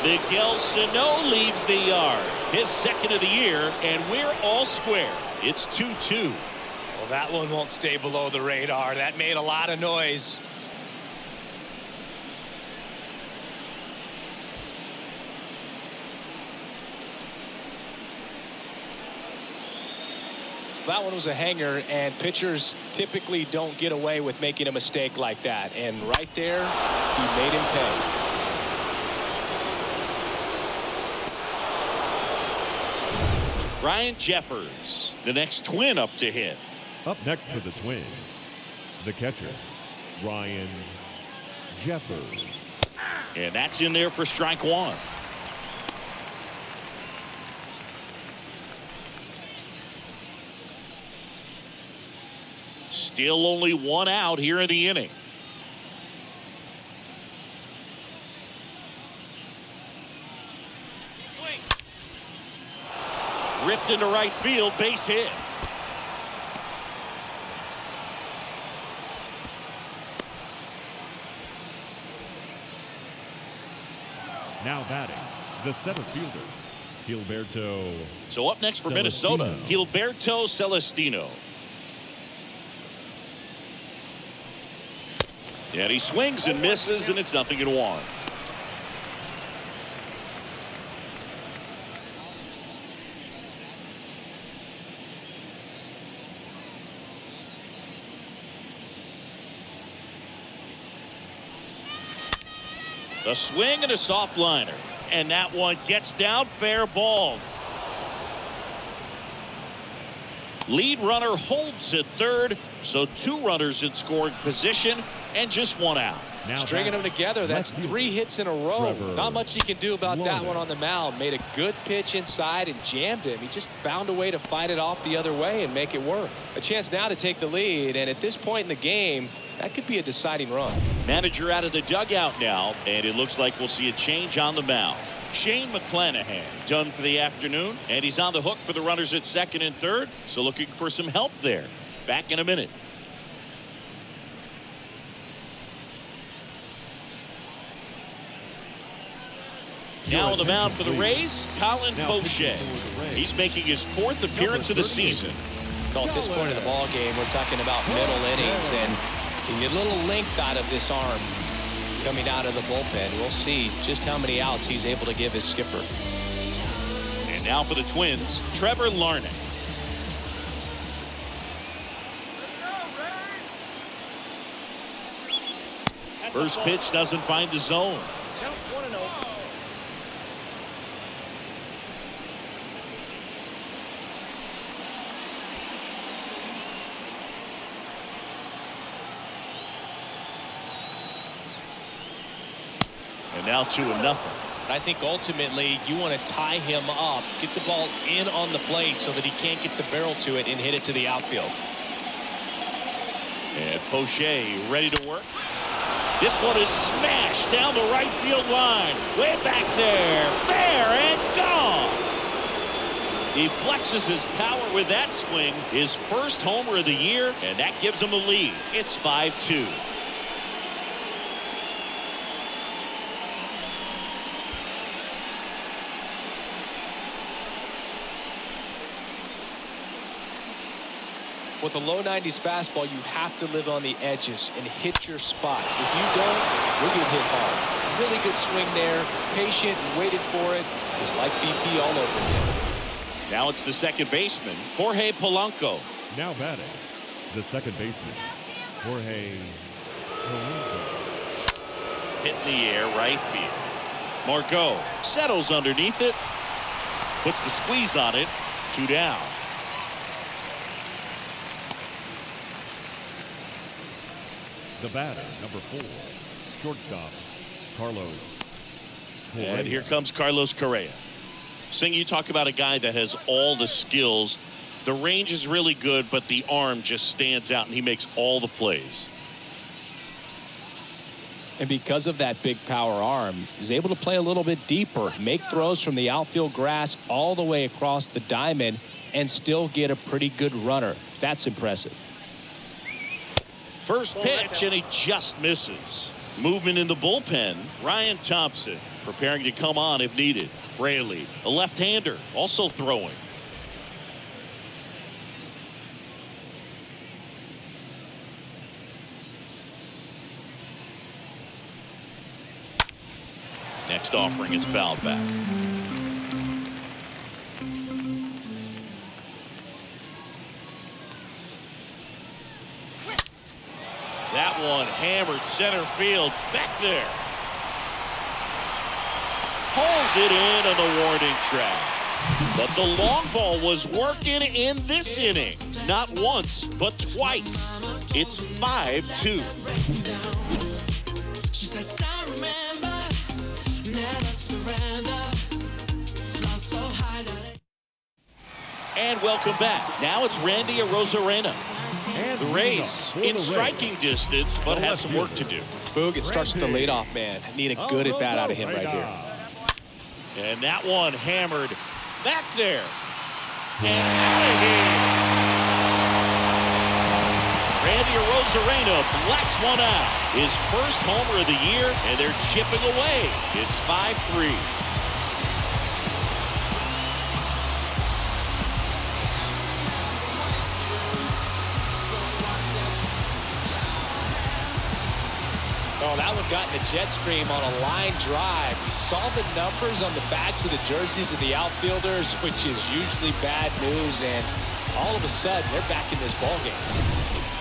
Speaker 2: Miguel Sano leaves the yard. His second of the year, and we're all square. It's 2-2.
Speaker 3: Well, that one won't stay below the radar. That made a lot of noise. That one was a hanger, and pitchers typically don't get away with making a mistake like that. And right there, he made him pay.
Speaker 2: Ryan Jeffers, the next Twin up to hit.
Speaker 4: Up next for the Twins, the catcher, Ryan Jeffers.
Speaker 2: And that's in there for strike one. Still only one out here in the inning.
Speaker 5: Swing.
Speaker 2: Ripped into right field, base hit.
Speaker 4: Now batting, the center fielder, Gilberto.
Speaker 2: So up next for Minnesota, Gilberto Celestino. And he swings and misses, and it's 0-1. A swing and a soft liner, and that one gets down, fair ball. Lead runner holds at third, so two runners in scoring position and just one out.
Speaker 3: Stringing them together, that's 3 hits in a row. Not much he can do about that one on the mound. Made a good pitch inside and jammed him. He just found a way to fight it off the other way and make it work. A chance now to take the lead, and at this point in the game, that could be a deciding run.
Speaker 2: Manager out of the dugout now, and it looks like we'll see a change on the mound. Shane McClanahan done for the afternoon, and he's on the hook for the runners at second and third, so looking for some help there. Back in a minute. Now on the mound for the Rays, Colin Poche. He's making his 4th appearance of the season.
Speaker 3: So at this point of the ball game, we're talking about middle innings, and you get a little length out of this arm coming out of the bullpen. We'll see just how many outs he's able to give his skipper.
Speaker 2: And now for the Twins, Trevor Larnach. First pitch doesn't find the zone.
Speaker 5: Count 1-0.
Speaker 2: And now 2-0.
Speaker 3: I think ultimately you want to tie him up, get the ball in on the plate so that he can't get the barrel to it and hit it to the outfield.
Speaker 2: And Poche ready to work. This one is smashed down the right field line. Way back there. There and gone. He flexes his power with that swing. His first homer of the year, and that gives him the lead. It's 5-2.
Speaker 3: With a low 90s fastball, you have to live on the edges and hit your spots. If you don't, you'll get hit hard. Really good swing there. Patient and waited for it. Just like BP all over again.
Speaker 2: Now it's the second baseman, Jorge Polanco.
Speaker 4: Now batting, the second baseman, Jorge Polanco.
Speaker 2: Hit in the air, right field. Margot settles underneath it. Puts the squeeze on it. 2 down.
Speaker 4: The batter, number 4, shortstop, Carlos Correa.
Speaker 2: And here comes Carlos Correa. Sing, you talk about a guy that has all the skills. The range is really good, but the arm just stands out, and he makes all the plays.
Speaker 3: And because of that big power arm, he's able to play a little bit deeper, make throws from the outfield grass all the way across the diamond, and still get a pretty good runner. That's impressive.
Speaker 2: First pitch, and he just misses. Movement in the bullpen. Ryan Thompson preparing to come on if needed. Braley, a left-hander, also throwing. Next offering is fouled back. That one hammered center field back there. Pulls it in on the warning track. But the long ball was working in this inning. Not once, but twice. It's 5-2. And welcome back. Now it's Randy Arozarena. The Rays in striking distance, but have some work to do.
Speaker 3: Boog, it starts with the leadoff man. Need a good at bat out of him right here.
Speaker 2: And that one hammered back there. And out of here. Randy Arozarena blasts one out. His first homer of the year, and they're chipping away. It's 5-3.
Speaker 3: Oh, that one got in the jet stream on a line drive. We saw the numbers on the backs of the jerseys of the outfielders, which is usually bad news, and all of a sudden, they're back in this ballgame.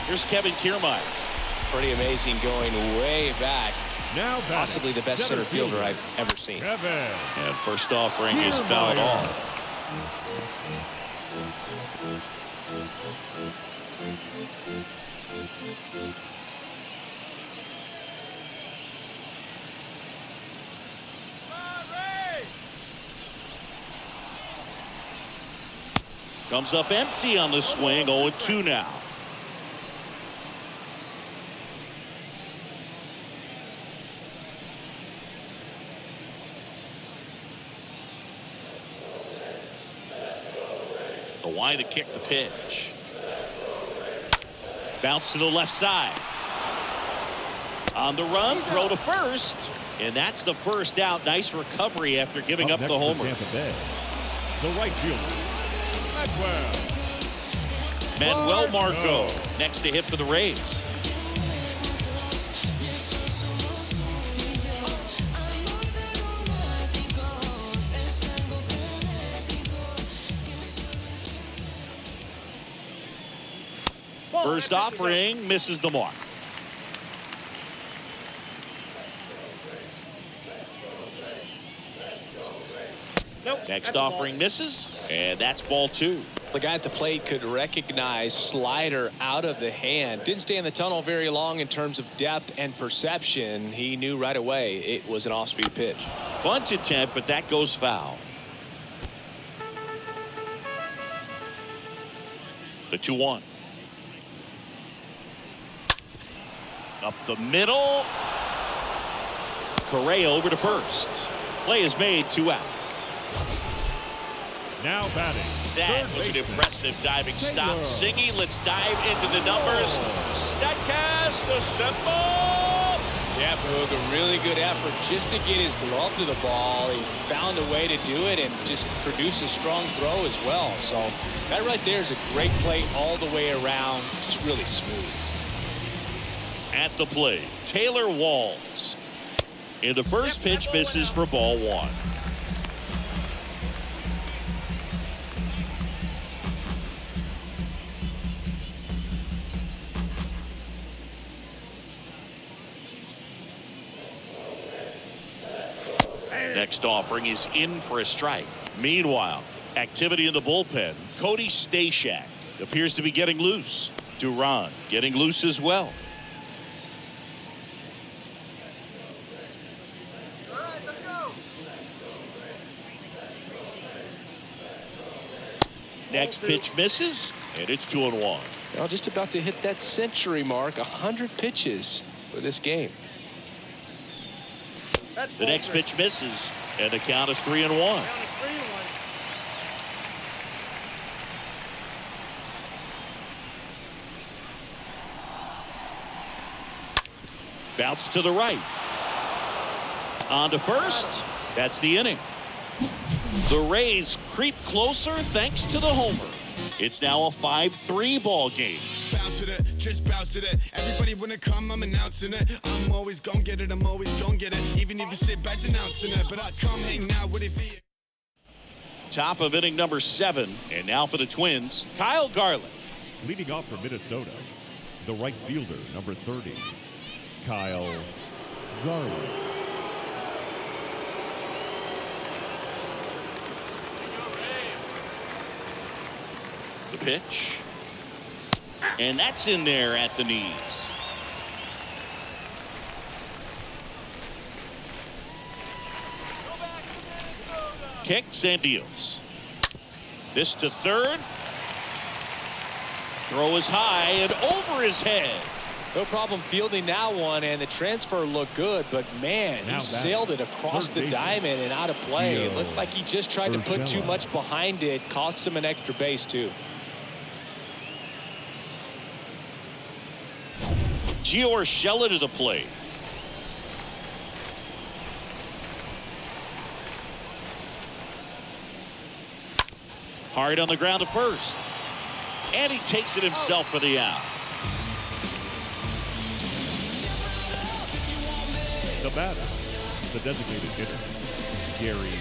Speaker 2: Here's Kevin Kiermaier.
Speaker 3: Pretty amazing going way back.
Speaker 4: Now
Speaker 3: possibly the best center fielder I've ever seen.
Speaker 4: Kevin.
Speaker 2: And first offering is fouled off. Comes up empty on the swing. 0-2 now. The wide to kick the pitch. Bounce to the left side. On the run, throw to first. And that's the first out. Nice recovery after giving up the homer.
Speaker 4: Tampa Bay, the right fielder,
Speaker 2: Manuel Margot next to hit for the Rays. First offering misses the mark. Next offering misses, and that's ball 2.
Speaker 3: The guy at the plate could recognize slider out of the hand. Didn't stay in the tunnel very long in terms of depth and perception. He knew right away it was an off-speed pitch.
Speaker 2: Bunt attempt, but that goes foul. The 2-1. Up the middle. Correa over to first. Play is made, 2 out.
Speaker 4: now batting.
Speaker 2: That was an impressive diving stop. Singy, let's dive into the numbers. Statcast, the symbol.
Speaker 3: Yeah, Boog, a really good effort just to get his glove to the ball. He found a way to do it and just produce a strong throw as well. So that right there is a great play all the way around, just really smooth.
Speaker 2: At the plate, Taylor Walls. In the first pitch, misses for ball 1. Next offering is in for a strike. Meanwhile, activity in the bullpen. Cody Stashak appears to be getting loose. Duran getting loose as well.
Speaker 5: All right, let's go.
Speaker 2: Next pitch misses, and it's 2-1.
Speaker 3: Well, just about to hit that century mark. 100 pitches for this game.
Speaker 2: The next pitch misses, and the count is 3-1. Bounce to the right. On to first. That's the inning. The Rays creep closer thanks to the homer. It's now a 5-3 ball game.
Speaker 6: Bounce with it, just bounce with it. Everybody wanna come, I'm announcing it. I'm always gon' get it, I'm always gon' get it. Even if you sit back denouncing it, but I come hang out with it.
Speaker 2: Top of inning number 7, and now for the Twins, Kyle Garland.
Speaker 4: Leading off for Minnesota, the right fielder, number 30, Kyle Garland.
Speaker 2: The pitch. And that's in there at the knees. Kicks and deals. This to third. Throw is high and over his head.
Speaker 3: No problem fielding that one, and the transfer looked good, but man, he sailed it across the diamond and out of play. It looked like he just tried to put too much behind it, cost him an extra base too.
Speaker 2: Gio Urshela to the plate. Hard on the ground to first. And he takes it himself for the out.
Speaker 4: The batter, the designated hitter, Gary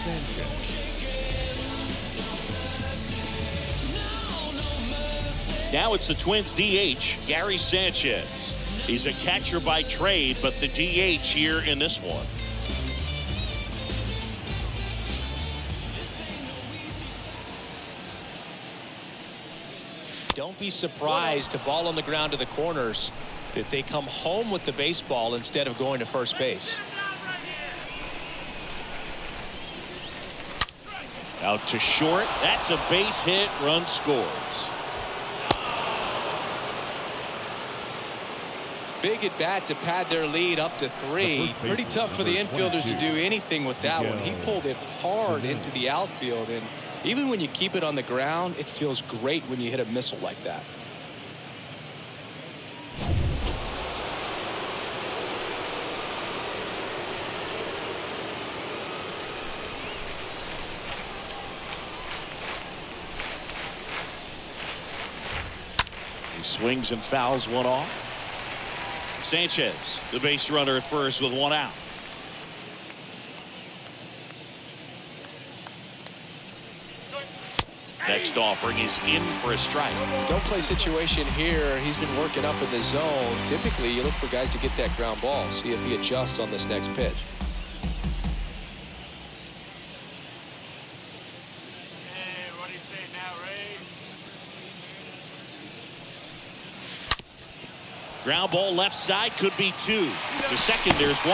Speaker 4: Sanchez.
Speaker 2: Now it's the Twins DH, Gary Sanchez. He's a catcher by trade, but the DH here in this one.
Speaker 3: Don't be surprised to ball on the ground to the corners that they come home with the baseball instead of going to first base.
Speaker 2: Out to short. That's a base hit. Run scores.
Speaker 3: Big at bat to pad their lead up to 3. Pretty tough for the infielders to do anything with that one. He pulled it hard into the outfield, and even when you keep it on the ground, it feels great when you hit a missile like that.
Speaker 2: He swings and fouls one off. Sanchez, the base runner at first with 1 out. Next offering is in for a strike.
Speaker 3: Don't play situation here. He's been working up in the zone. Typically, you look for guys to get that ground ball. See if he adjusts on this next pitch.
Speaker 5: Hey, what do you say now, Rays?
Speaker 2: Ground ball left side, could be 2. To second, there's 1.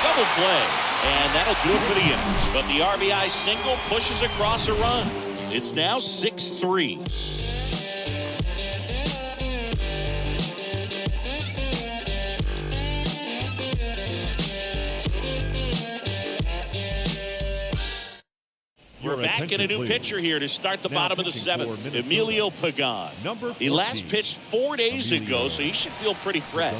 Speaker 2: Double play. And that'll do it for the innings. But the RBI single pushes across a run. It's now 6-3. We're back in a new pitcher here to start the bottom of the 7th. Emilio Pagan. He last pitched 4 days ago, so he should feel pretty fresh.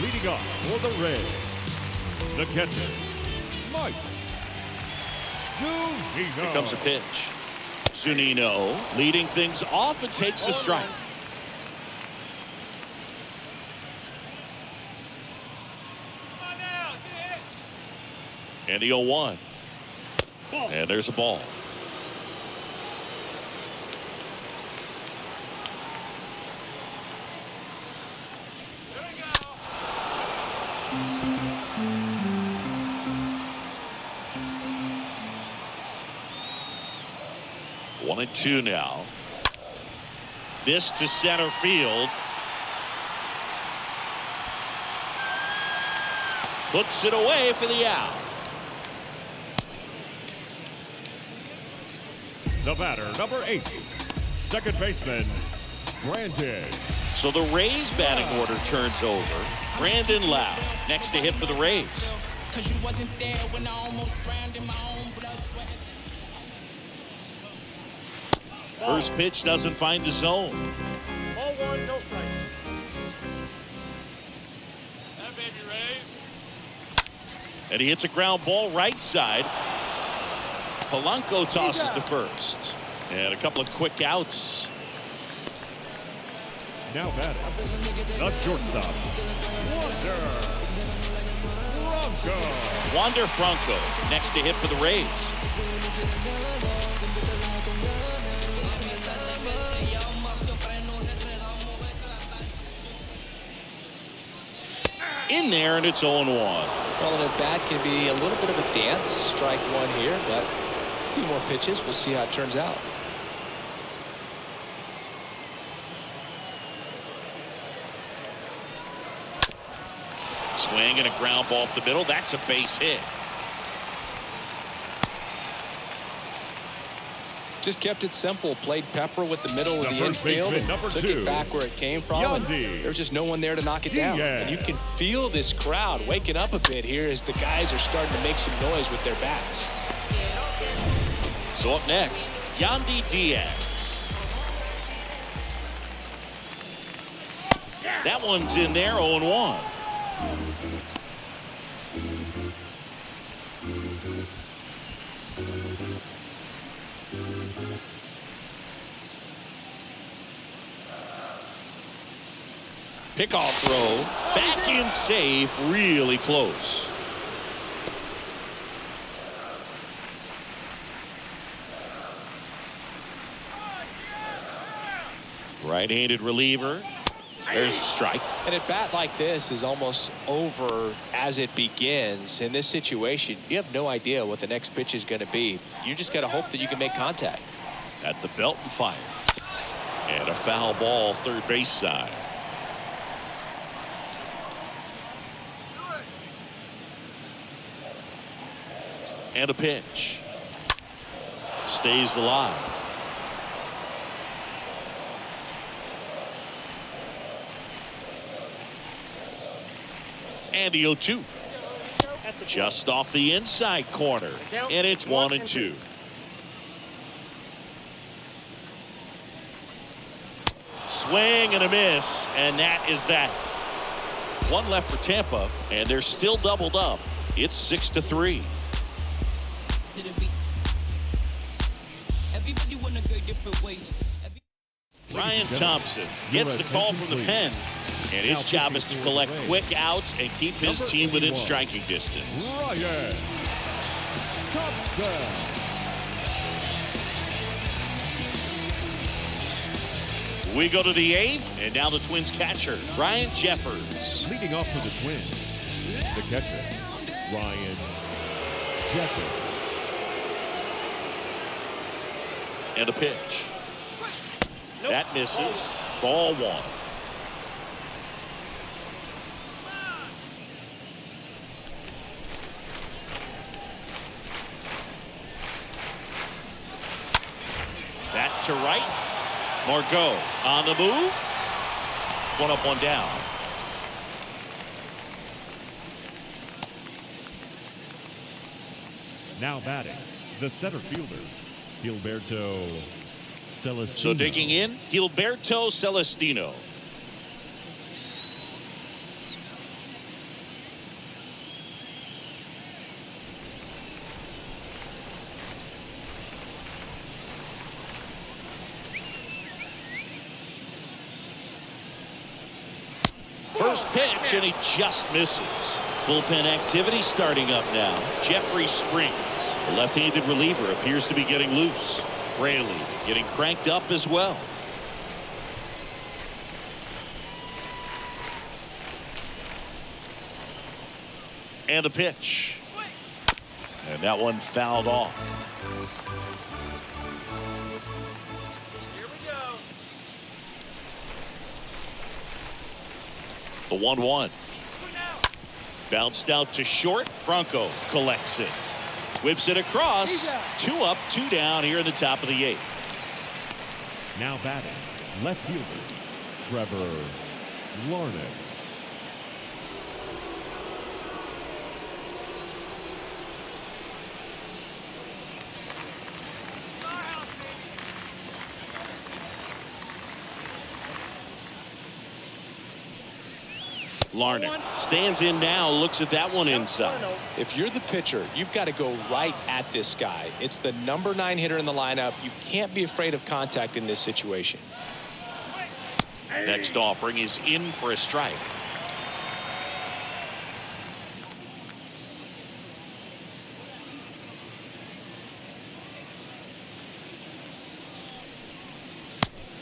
Speaker 4: Leading off for the Rays, the catcher, Mike Zunino.
Speaker 2: Here comes a pitch. Zunino leading things off and takes a strike. And the 0-1. And there's a ball.
Speaker 5: There we go.
Speaker 2: 1-2 now. This to center field. Puts it away for the out.
Speaker 4: The batter, number 8, second baseman, Brandon.
Speaker 2: So the Rays batting order turns over. Brandon Lau next to hit for the Rays.
Speaker 6: Cause you wasn't there when I almost drowned in my own blood sweat.
Speaker 2: First pitch doesn't find the zone.
Speaker 5: Ball 1, no strike. That baby, Rays.
Speaker 2: And he hits a ground ball right side. Polanco tosses to first. And a couple of quick outs.
Speaker 4: Now batting, the shortstop,
Speaker 2: Wander Franco next to hit for the Rays. In there, and it's 0-1.
Speaker 3: Well, an at-bat can be a little bit of a dance. Strike 1 here, but a few more pitches. We'll see how it turns out.
Speaker 2: Swing and a ground ball up the middle. That's a base hit.
Speaker 3: Just kept it simple. Played pepper with the middle of the
Speaker 4: first
Speaker 3: infield
Speaker 4: baseman,
Speaker 3: and
Speaker 4: number
Speaker 3: took
Speaker 4: 2,
Speaker 3: it back where it came from. And there was just no one there to knock it down. And you can feel this crowd waking up a bit here as the guys are starting to make some noise with their bats.
Speaker 2: So up next, Yandy Diaz. That one's in there, 0-1. Pickoff throw, back in safe, really close. Right-handed reliever. There's a strike.
Speaker 3: And at bat like this is almost over as it begins. In this situation, you have no idea what the next pitch is going to be. You just got to hope that you can make contact.
Speaker 2: At the belt and fires. And a foul ball third base side. And a pitch. Stays alive. And the 0-2. Just off the inside corner. And it's 1-2. Swing and a miss. And that is that. One left for Tampa. And they're still doubled up. It's 6-3.
Speaker 7: Everybody wanna go different ways.
Speaker 2: Ryan Thompson gets the call from the pen, and his job is to collect quick outs and keep his team within striking distance.
Speaker 4: Ryan Thompson.
Speaker 2: We go to the 8th, and now the Twins catcher, Ryan Jeffers.
Speaker 4: Leading off for the Twins, the catcher, Ryan Jeffers.
Speaker 2: And a pitch. That misses. Ball 1. That to right. Margot on the move. One up, one down.
Speaker 4: Now batting, the center fielder, Gilberto Celestino.
Speaker 2: So digging in, Gilberto Celestino. First pitch, and he just misses. Bullpen activity starting up now. Jeffrey Springs, the left-handed reliever, appears to be getting loose. Raley getting cranked up as well. And the pitch. And that one fouled off.
Speaker 5: Here we go.
Speaker 2: The 1-1. Bounced out to short. Franco collects it. Whips it across. 2 up, 2 down here in the top of the 8th.
Speaker 4: Now batting, left fielder, Trevor Larnach.
Speaker 2: Larnach stands in now, looks at that one inside.
Speaker 3: If you're the pitcher, you've got to go right at this guy. It's the number 9 hitter in the lineup. You can't be afraid of contact in this situation.
Speaker 2: Next offering is in for a strike.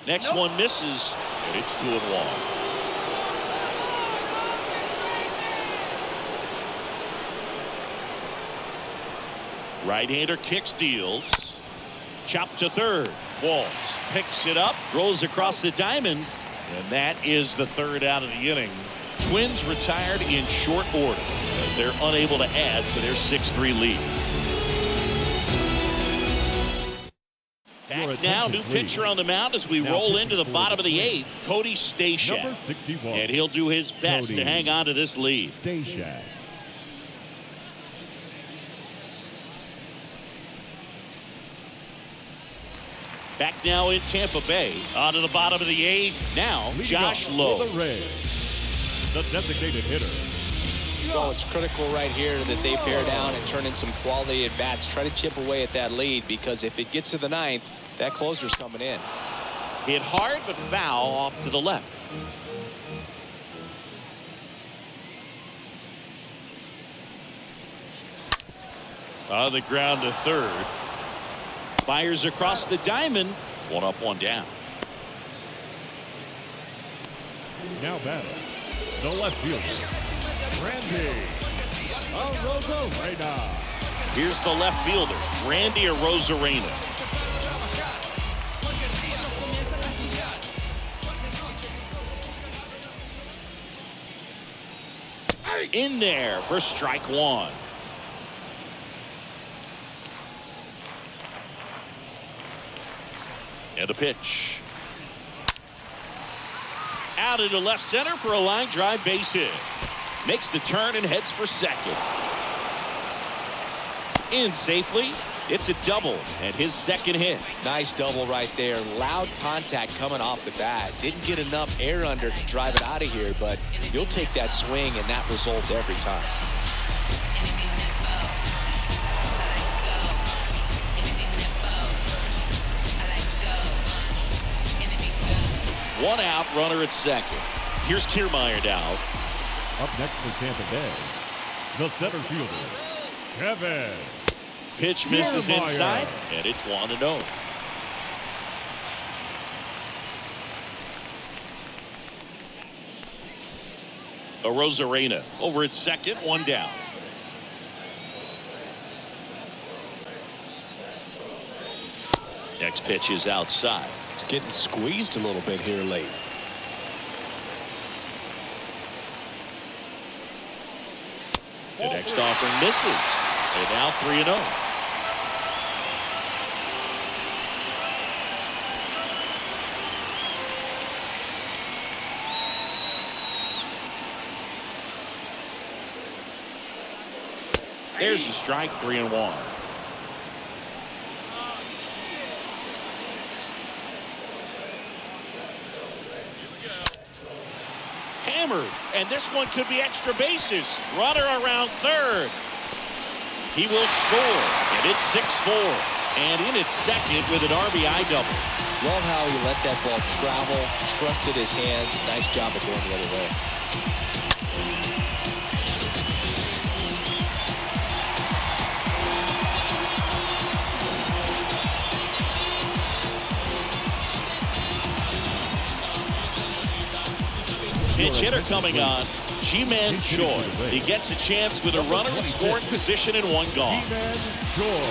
Speaker 2: Next one misses, and it's 2-1. Right-hander kicks, deals. Chop to third. Walls picks it up, rolls across the diamond, and that is the 3rd out of the inning. Twins retired in short order as they're unable to add to their 6-3 lead. Back now, new pitcher on the mound as we roll into the bottom of the 8th. Cody Stashak.
Speaker 4: Number 61.
Speaker 2: And he'll do his best to hang on to this lead.
Speaker 4: Stashak.
Speaker 2: Back now in Tampa Bay. On to the bottom of the 8th. Now,
Speaker 4: Leading
Speaker 2: Josh
Speaker 4: off
Speaker 2: Lowe.
Speaker 4: for the Rays, the designated hitter.
Speaker 3: Well, it's critical right here that they bear down and turn in some quality at bats. Try to chip away at that lead, because if it gets to the 9th, that closer's coming in.
Speaker 2: Hit hard but foul off to the left. On the ground to third. Fires across the diamond. 1 up, 1 down.
Speaker 4: Now batting, the left fielder, Randy Arozarena.
Speaker 2: Here's the left fielder, Randy Arozarena. In there for strike 1. And a pitch. Out into left center for a line drive base hit. Makes the turn and heads for second. In safely. It's a double and his second hit.
Speaker 3: Nice double right there. Loud contact coming off the bat. Didn't get enough air under to drive it out of here, but you'll take that swing and that result every time.
Speaker 2: One out, runner at second. Here's Kiermaier now.
Speaker 4: Up next for Tampa Bay, the center fielder, Kevin.
Speaker 2: Pitch misses
Speaker 4: Kiermaier.
Speaker 2: inside, and it's 1-0. Arozarena over at second, one down. Next pitch is outside.
Speaker 3: It's getting squeezed a little bit here late.
Speaker 2: The next offering misses. And now 3-0. There's the strike, 3-1. Hammered, and this one could be extra bases. Runner around third. He will score, and it's 6-4. And in at second with an RBI double.
Speaker 3: Love how he let that ball travel, trusted his hands. Nice job of going the other way.
Speaker 2: Pitch hitter coming on. G-Man Choi. He gets a chance with a runner in scoring position and one gone.
Speaker 4: G-Man Choi.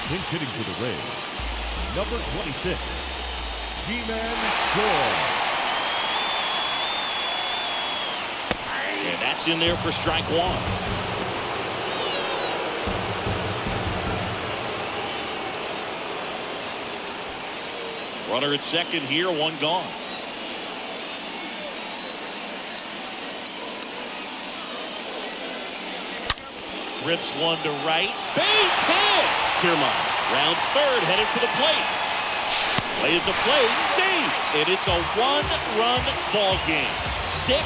Speaker 4: Pinch hitting for the Rays, number 26, G-Man Choi.
Speaker 2: And that's in there for strike one. Runner at second here, one gone. Rips one to right. Base hit! Kiermaier rounds third, headed for the plate. Play at the plate, save! And it's a one-run ball game. 6-5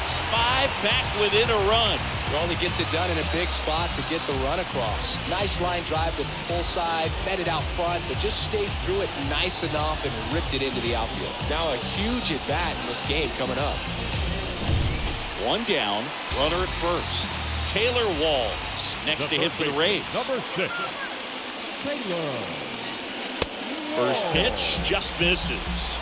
Speaker 2: back within a run.
Speaker 3: Raleigh gets it done in a big spot to get the run across. Nice line drive to the full side, fed it out front, but just stayed through it nice enough and ripped it into the outfield. Now a huge at bat in this game coming up.
Speaker 2: One down, runner at first. Taylor Walls next to hit for the Rays.
Speaker 4: Number 6, Taylor.
Speaker 2: First pitch just misses.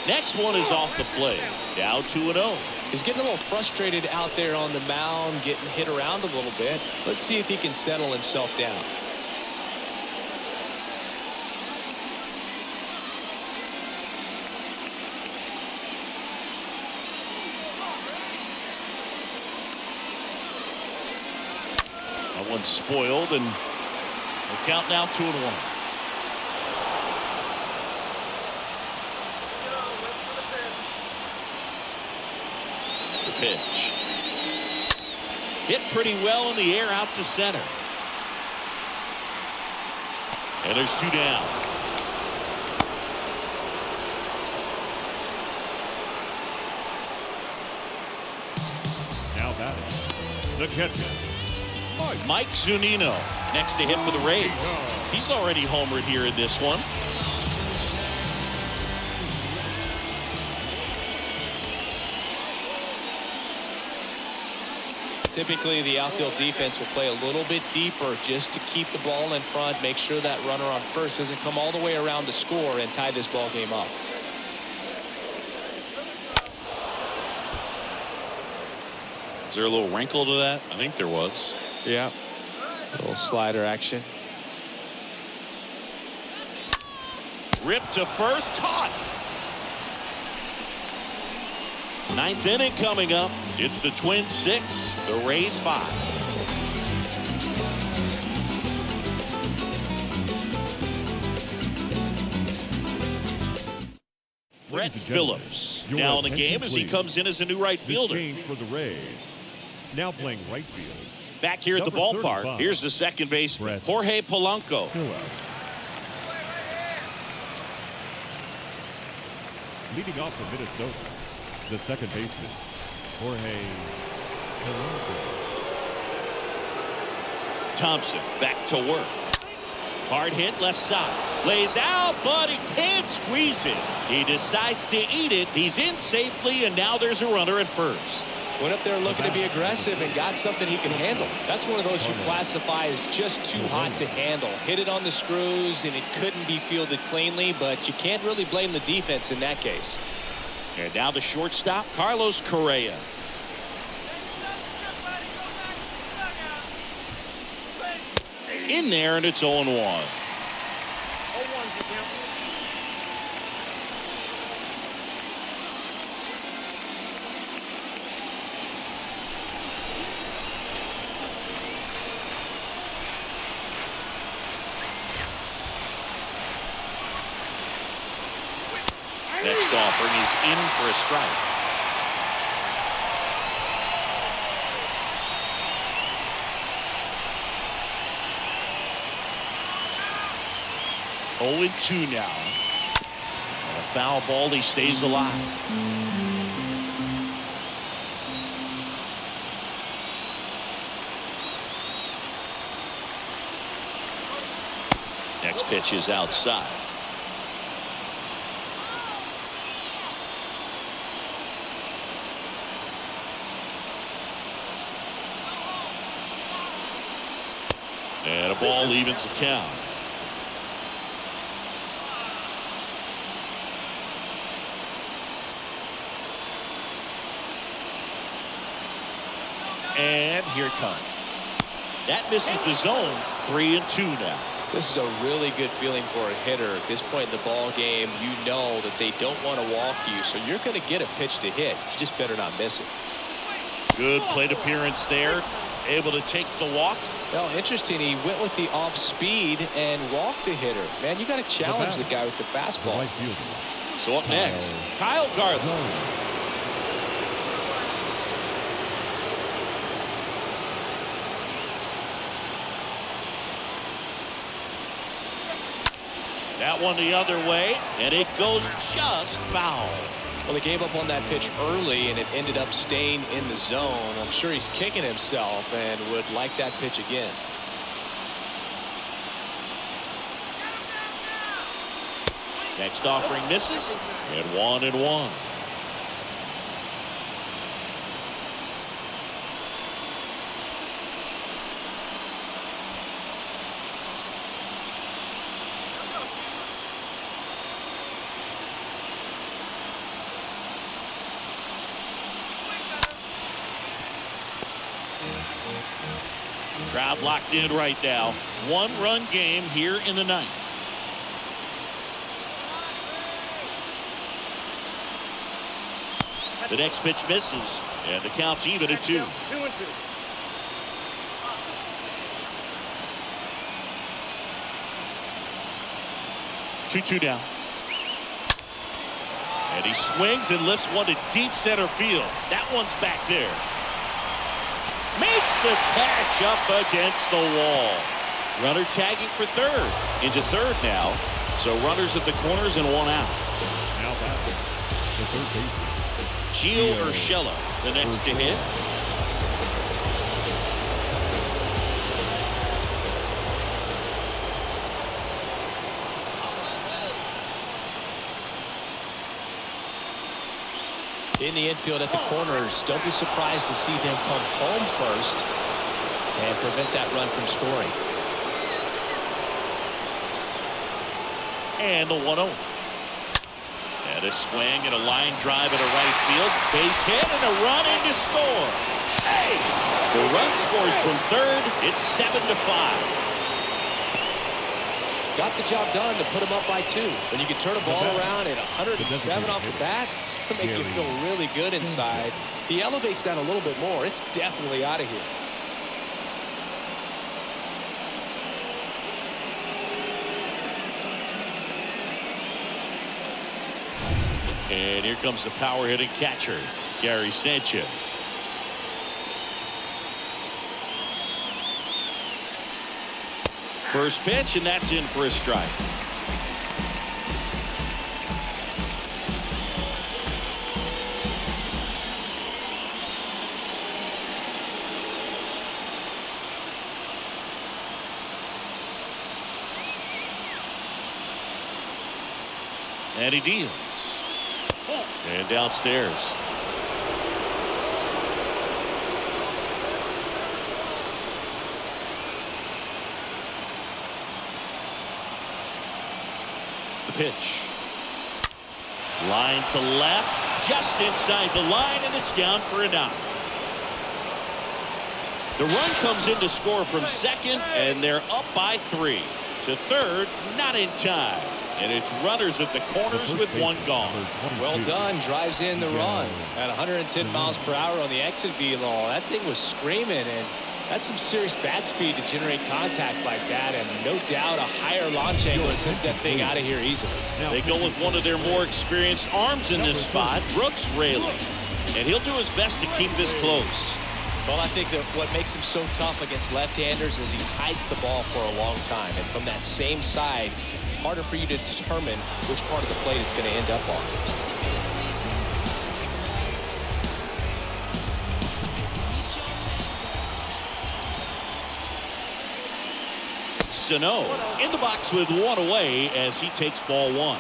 Speaker 2: Next one is off the plate. Now 2-0.
Speaker 3: He's getting a little frustrated out there on the mound, getting hit around a little bit. Let's see if he can settle himself down.
Speaker 2: That one's spoiled, and the count now 2-1. Pitch. Hit pretty well in the air out to center. And there's two down.
Speaker 4: Now batting, the catcher,
Speaker 2: Mike Zunino next to hit for the Rays. He's already homered here in this one.
Speaker 3: Typically, the outfield defense will play a little bit deeper just to keep the ball in front, make sure that runner on first doesn't come all the way around to score and tie this ball game up.
Speaker 2: Is there a little wrinkle to that? I think there was.
Speaker 3: Yeah. A little slider action.
Speaker 2: Ripped to first, caught. Ninth inning coming up. It's the Twins 6, the Rays 5. Brett Phillips now in the game as he comes in as a new right fielder.
Speaker 4: Change for the Rays. Now playing right field.
Speaker 2: Back here at the ballpark, 35. Here's the second baseman, Jorge Polanco.
Speaker 4: Leading off for Minnesota, the second baseman, Jorge Polanco.
Speaker 2: Thompson back to work. Hard hit left side. Lays out, but he can't squeeze it. He decides to eat it. He's in safely, and now there's a runner at first.
Speaker 3: Went up there looking to be aggressive and got something he can handle. That's one of those you classify as just too hot to handle. Hit it on the screws, and it couldn't be fielded cleanly, but you can't really blame the defense in that case.
Speaker 2: And now the shortstop, Carlos Correa. In there, and it's 0-1. Next offering is in for a strike. Oh, 2 now. And a foul ball, he stays alive. Next pitch is outside. And a ball evens the count. And here it comes. That misses the zone. 3-2 now.
Speaker 3: This is a really good feeling for a hitter. At this point in the ball game, you know that they don't want to walk you, so you're going to get a pitch to hit. You just better not miss it.
Speaker 2: Good plate appearance there. Able to take the walk.
Speaker 3: Well, interesting. He went with the off speed and walked the hitter. Man, you got to challenge the guy with the fastball.
Speaker 2: So up next, Kyle Gardner. That one the other way, and it goes just foul.
Speaker 3: Well, he gave up on that pitch early, and it ended up staying in the zone. I'm sure he's kicking himself and would like that pitch again.
Speaker 2: Next offering misses, and 1-1. Crowd locked in right now. 1-run game here in the ninth. The next pitch misses, and the count's even at 2.
Speaker 5: 2-2.
Speaker 2: 2-2 down. And he swings and lifts one to deep center field. That one's back there. Makes the catch up against the wall. Runner tagging for third. Into third now. So runners at the corners and 1 out.
Speaker 4: Now back the third baseman,
Speaker 2: Gio Urshela, the next to hit.
Speaker 3: In the infield at the corners, don't be surprised to see them come home first and prevent that run from scoring.
Speaker 2: And the 1-0. And a swing and a line drive at a right field. Base hit and a run in to score. Hey! The run scores from third. It's 7-5.
Speaker 3: got the job done to put him up by 2. When you can turn a ball around at 107 off the bat, it's going to make you feel really good inside. He elevates that a little bit more. It's definitely out of here.
Speaker 2: And here comes the power hitting catcher, Gary Sanchez. First pitch, and that's in for a strike. And he deals. And downstairs. The pitch. Line to left. Just inside the line, and it's down for an out. The run comes in to score from second, and they're up by 3. To third, not in time. And it's runners at the corners with one gone.
Speaker 3: Well done. Drives in the run at 110 miles per hour on the exit velo. That thing was screaming, and that's some serious bat speed to generate contact like that. And no doubt a higher launch angle sends that thing out of here easily.
Speaker 2: They go with one of their more experienced arms in this spot, Brooks Raley. And he'll do his best to keep this close.
Speaker 3: Well, I think that what makes him so tough against left-handers is he hides the ball for a long time. And from that same side, harder for you to determine which part of the plate it's going to end up on.
Speaker 2: Sano in the box with one away as he takes ball 1.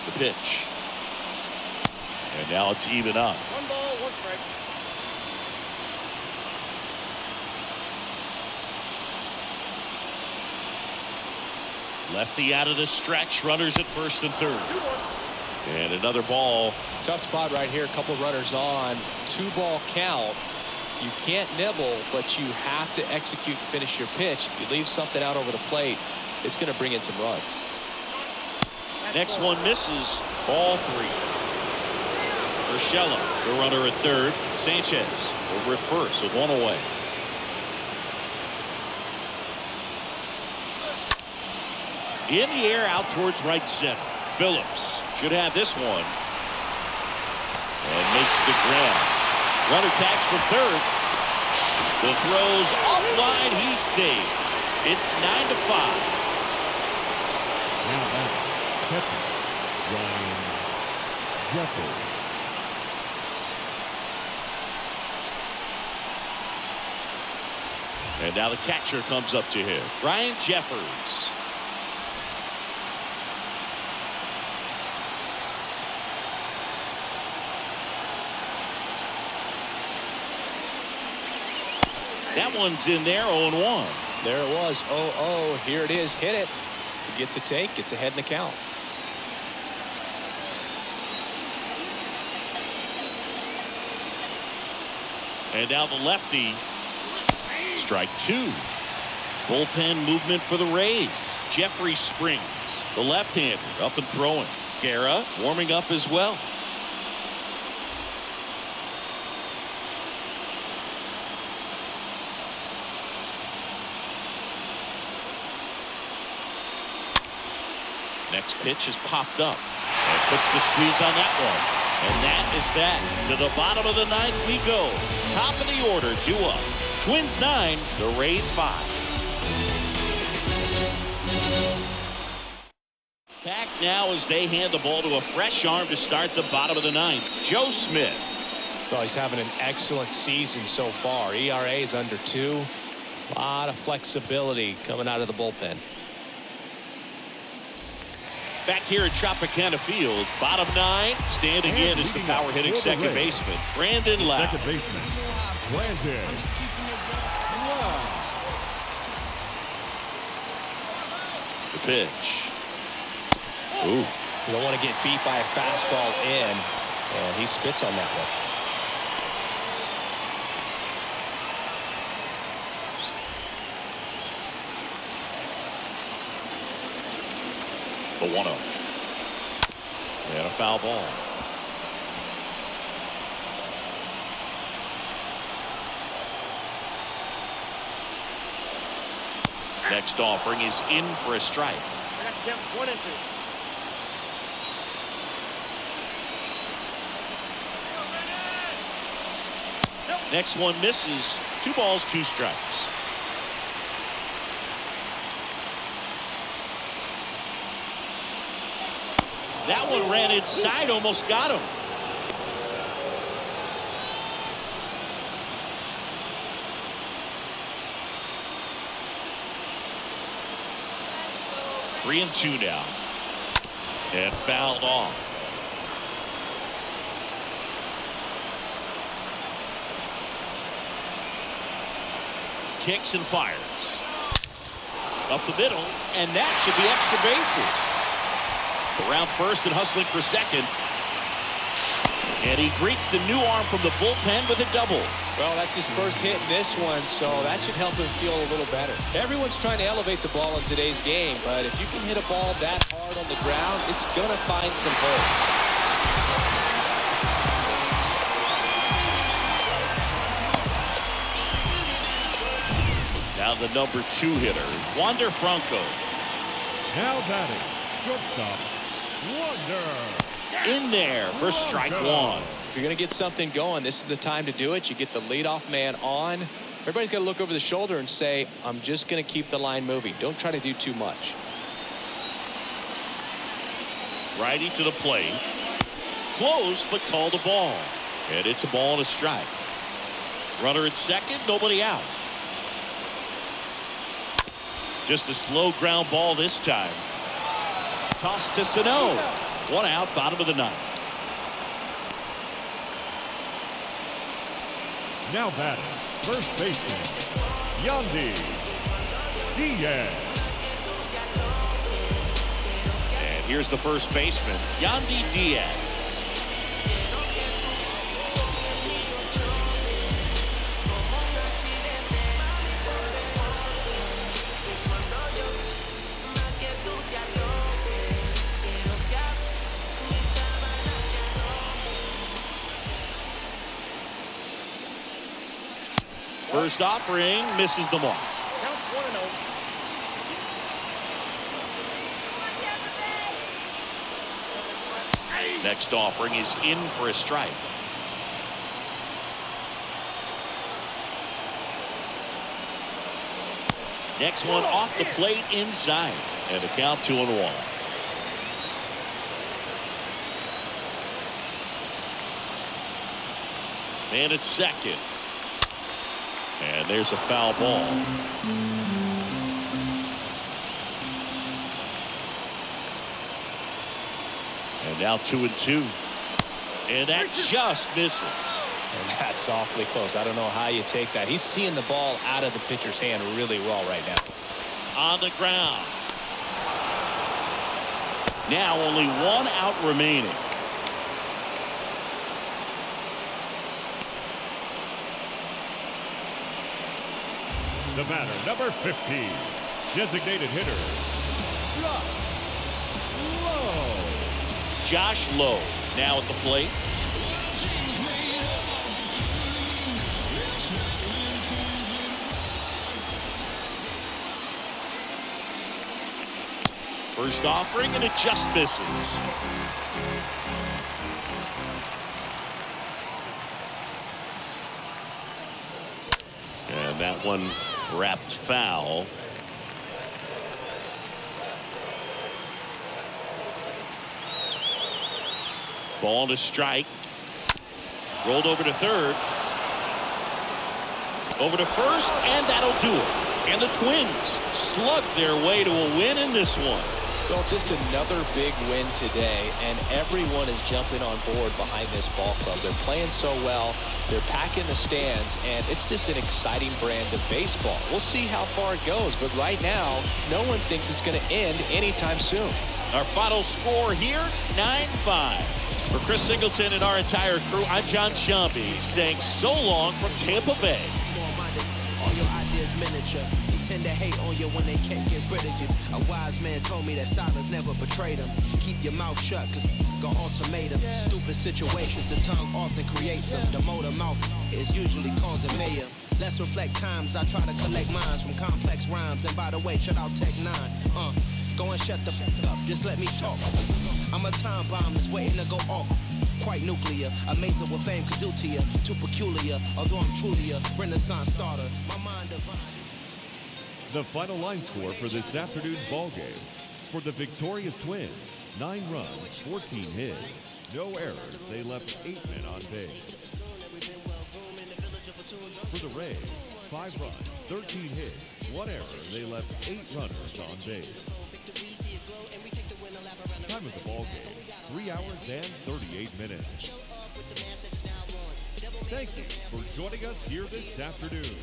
Speaker 2: The pitch. And now it's even up.
Speaker 5: 1 ball, 1 strike.
Speaker 2: Lefty out of the stretch. Runners at first and third. And another ball.
Speaker 3: Tough spot right here. A couple runners on. 2-ball count. You can't nibble, but you have to execute and finish your pitch. If you leave something out over the plate, it's going to bring in some runs.
Speaker 2: Next one misses. Ball 3. Urshela, the runner at third. Sanchez over at first with one away. In the air out towards right center. Phillips should have this one. And makes the grab. Runner tags from third. The throw's offline. He's saved. It's 9-5.
Speaker 4: Now back, catcher, Ryan Jeffers.
Speaker 2: And now the catcher comes up to him. Ryan Jeffers. That one's in there, 0-1.
Speaker 3: There it was, 0-0. Here it is, hit it. He gets a take, gets ahead in the count.
Speaker 2: And now the lefty. Strike 2. Bullpen movement for the Rays. Jeffrey Springs, the left-hander, up and throwing. Guerra warming up as well. Next pitch is popped up. And puts the squeeze on that one. And that is that. To the bottom of the 9th we go. Top of the order, due up. Twins 9, the Rays 5. Back now as they hand the ball to a fresh arm to start the bottom of the 9th. Joe Smith.
Speaker 3: Well, he's having an excellent season so far. ERA is under 2. A lot of flexibility coming out of the bullpen.
Speaker 2: Back here at Tropicana Field, bottom 9, standing in is the power hitting second baseman, Brandon Lau.
Speaker 4: Second baseman, Brandon.
Speaker 2: The pitch. Ooh.
Speaker 3: You don't want to get beat by a fastball in, and he spits on that one.
Speaker 2: The 1-0. And a foul ball. Next offering is in for a strike.
Speaker 5: I got 1 and 2.
Speaker 2: Next one misses. 2 balls, 2 strikes. That one ran inside, almost got him. Three and 2 now. And fouled off. Kicks and fires. Up the middle, and that should be extra bases. Around first and hustling for second. And he greets the new arm from the bullpen with a double.
Speaker 3: Well, that's his first hit in this one, so that should help him feel a little better. Everyone's trying to elevate the ball in today's game, but if you can hit a ball that hard on the ground, it's going to find some holes.
Speaker 2: Now the number 2 hitter, Wander Franco.
Speaker 4: Now batting, shortstop, Wander.
Speaker 2: In there for strike 1.
Speaker 3: If you're going to get something going, this is the time to do it. You get the leadoff man on. Everybody's got to look over the shoulder and say, I'm just going to keep the line moving. Don't try to do too much.
Speaker 2: Righty to the plate. Close, but called a ball. And it's a ball and a strike. Runner at second, nobody out. Just a slow ground ball this time. Toss to Sano. 1 out, bottom of the 9th.
Speaker 4: Now batting, first baseman, Yandy Diaz.
Speaker 2: And here's the first baseman, Yandy Diaz. First offering misses the mark.
Speaker 5: Count 1 and 0.
Speaker 2: Next offering is in for a strike. Next one off the plate inside. And a count 2-1. Man at second. And there's a foul ball. And now 2 and 2. And that just misses.
Speaker 3: And that's awfully close. I don't know how you take that. He's seeing the ball out of the pitcher's hand really well right now.
Speaker 2: On the ground. Now only 1 out remaining.
Speaker 4: The batter, number 15, designated hitter,
Speaker 2: Josh Lowe now at the plate. First offering, and it just misses. And that one wrapped foul. Ball to strike. Rolled over to third. Over to first, and that'll do it. And the Twins slugged their way to a win in this one.
Speaker 3: Well, just another big win today, and everyone is jumping on board behind this ball club. They're playing so well. They're packing the stands, and it's just an exciting brand of baseball. We'll see how far it goes, but right now, no one thinks it's going to end anytime soon.
Speaker 2: Our final score here, 9-5. For Chris Singleton and our entire crew, I'm John Shambi saying so long from Tampa Bay.
Speaker 8: All your ideas miniature. tend to hate on you when they can't get rid of you. A wise man told me that silence never betrayed him. Keep your mouth shut, cause got ultimatums. Stupid situations, the tongue often creates them. The motor mouth is usually causing mayhem. Let's reflect times I try to collect minds from complex rhymes. And by the way, shout out Tech 9. Go and shut the up, just let me talk. I'm a time bomb that's waiting to go off. Quite nuclear, amazing what fame could do to you. Too peculiar, although I'm truly a Renaissance starter. My mind divine.
Speaker 4: The final line score for this afternoon's ball game. For the victorious Twins, 9 runs, 14 hits, no errors. They left 8 men on base. For the Rays, 5 runs, 13 hits, 1 error. They left 8 runners on base. Time of the ball game, 3 hours and 38 minutes. Thank you for joining us here this afternoon.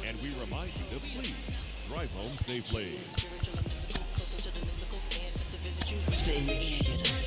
Speaker 4: And we remind you to please drive home safely.
Speaker 8: Split in your ear,